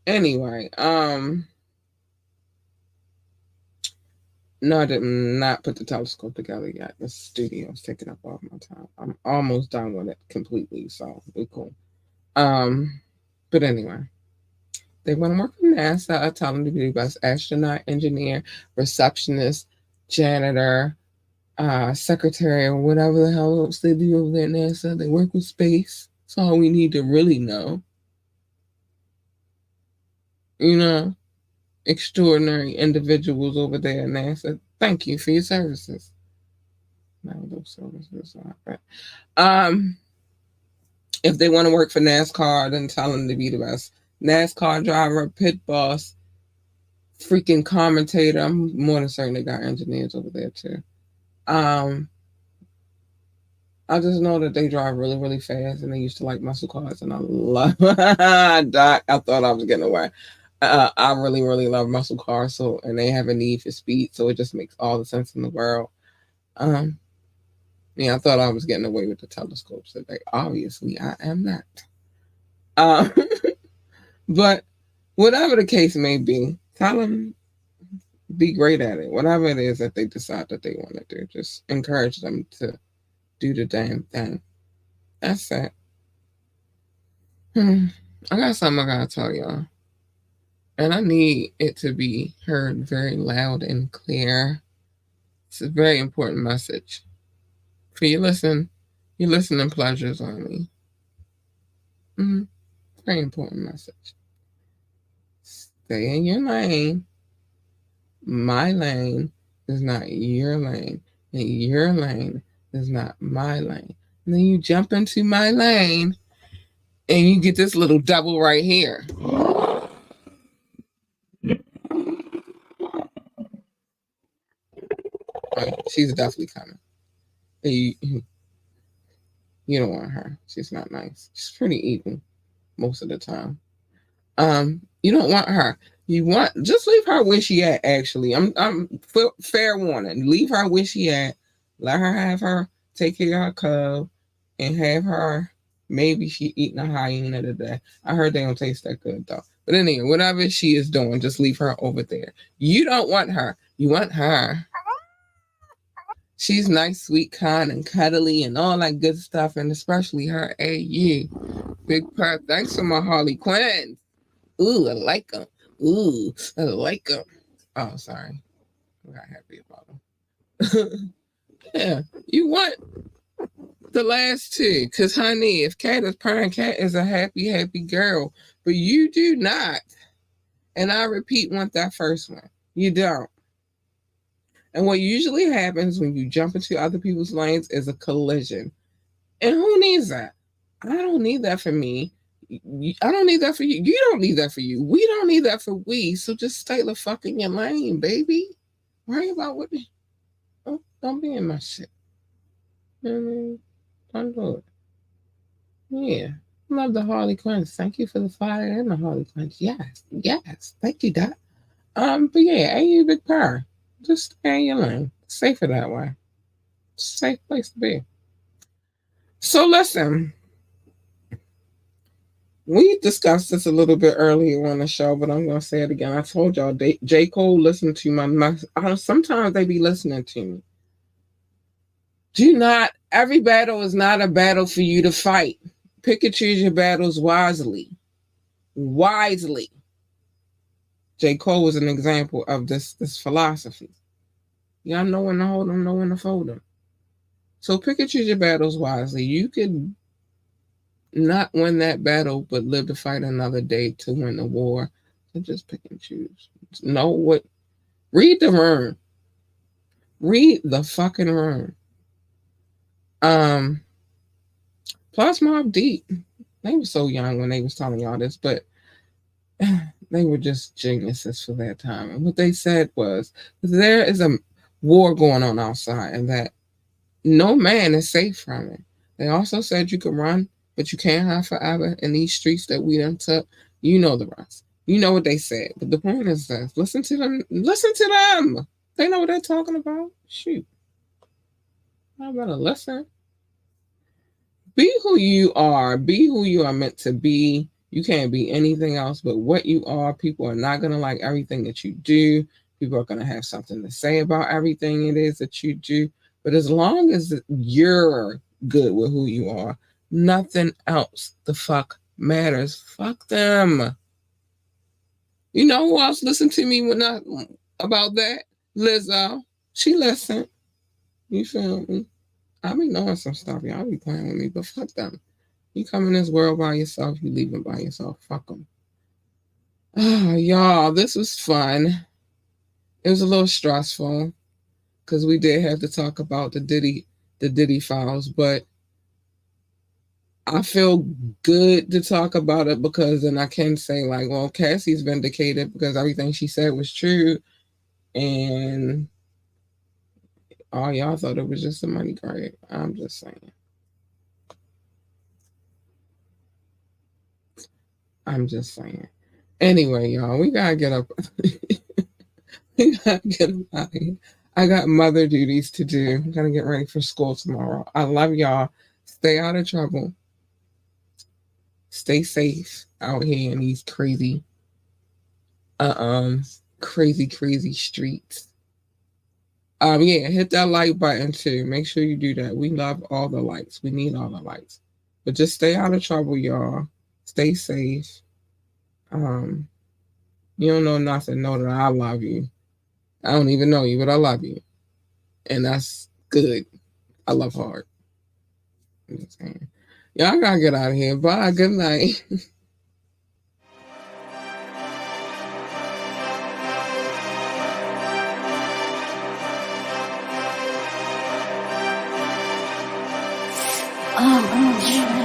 Anyway, no, I did not put the telescope together yet. The studio's taking up all my time. I'm almost done with it completely, so it's cool. But anyway, they want to work for NASA. I tell them to be the best astronaut, engineer, receptionist, janitor, secretary, or whatever the hell else they do over there at NASA. They work with space. That's all we need to really know. Extraordinary individuals over there at NASA. Thank you for your services. No, those services are if they want to work for NASCAR, then tell them to be the best NASCAR driver, pit boss, freaking commentator. I'm more than certain they got engineers over there too. I just know that they drive really, really fast, and they used to like muscle cars, and I love Doc. I thought I was getting away. I really, really love muscle cars, and they have a need for speed, so it just makes all the sense in the world. Yeah, I thought I was getting away with the telescopes today. Obviously, I am not. But whatever the case may be, tell them be great at it. Whatever it is that they decide that they want to do, just encourage them to do the damn thing. That's it. I got something I gotta tell y'all. And I need it to be heard very loud and clear. It's a very important message. For your listening pleasures only. Very important message. Stay in your lane. My lane is not your lane. And your lane is not my lane. And then you jump into my lane and you get this little double right here. She's definitely coming. You don't want her. She's not nice. She's pretty evil most of the time. You don't want her. You want just leave her where she at. Actually, I'm fair warning. Leave her where she at. Let her have her take care of her cub, and have her. Maybe she eating a hyena today. I heard they don't taste that good though. But anyway, whatever she is doing, just leave her over there. You don't want her. You want her. She's nice, sweet, kind, and cuddly, and all that good stuff, and especially her AU. Big Purr. Thanks for my Harley Quinn. Ooh, I like them. Ooh, I like them. Oh, sorry. I got happy about them. Yeah, you want the last two. Because, honey, if Cat is purring, Cat is a happy, happy girl. But you do not. And I repeat, want that first one. You don't. And what usually happens when you jump into other people's lanes is a collision. And who needs that? I don't need that for me. I don't need that for you. You don't need that for you. We don't need that for we. So just stay the fuck in your lane, baby. Worry about what. Oh, don't be in my shit. You know what I mean? Don't do it. Yeah. Love the Harley Quinns. Thank you for the fire and the Harley Quinns. Yes. Yes. Thank you, Doc. But yeah, ain't you big power. Just stay in your lane. Safer that way. Safe place to be. So listen. We discussed this a little bit earlier on the show, but I'm going to say it again. I told y'all, J. Cole listened to my sometimes they be listening to me. Every battle is not a battle for you to fight. Pick and choose your battles wisely. Wisely. J. Cole was an example of this philosophy. Y'all know when to hold them, know when to fold them. So pick and choose your battles wisely. You could not win that battle, but live to fight another day to win the war. So just pick and choose. Know what. Read the room. Read the fucking room. Plus Mobb Deep. They were so young when they was telling y'all this, but they were just geniuses for that time. And what they said was, there is a war going on outside, and that no man is safe from it. They also said you can run, but you can't hide forever in these streets that we done took. You know the rest. You know what they said. But the point is this. Listen to them. Listen to them. They know what they're talking about. Shoot. I better listen. Be who you are. Be who you are meant to be. You can't be anything else but what you are. People are not going to like everything that you do. People are going to have something to say about everything it is that you do. But as long as you're good with who you are, nothing else the fuck matters. Fuck them. You know who else listened to me about that? Lizzo. She listened. You feel me? I be knowing some stuff. Y'all be playing with me, but fuck them. You come in this world by yourself, you leave it by yourself. Fuck them. Oh, y'all, this was fun. It was a little stressful because we did have to talk about the Diddy files, but I feel good to talk about it because then I can say like, well, Cassie's vindicated because everything she said was true, and all y'all thought it was just a money grab. I'm just saying. I'm just saying. Anyway, y'all, we gotta get up. We gotta get up out of here. I got mother duties to do. I'm gonna get ready for school tomorrow. I love y'all. Stay out of trouble. Stay safe out here in these crazy streets. Yeah, hit that like button too. Make sure you do that. We love all the likes. We need all the likes. But just stay out of trouble, y'all. Stay safe. You don't know nothing. Know that I love you. I don't even know you, but I love you. And that's good. I love hard. I'm just saying. Y'all gotta get out of here. Bye. Good night. Oh,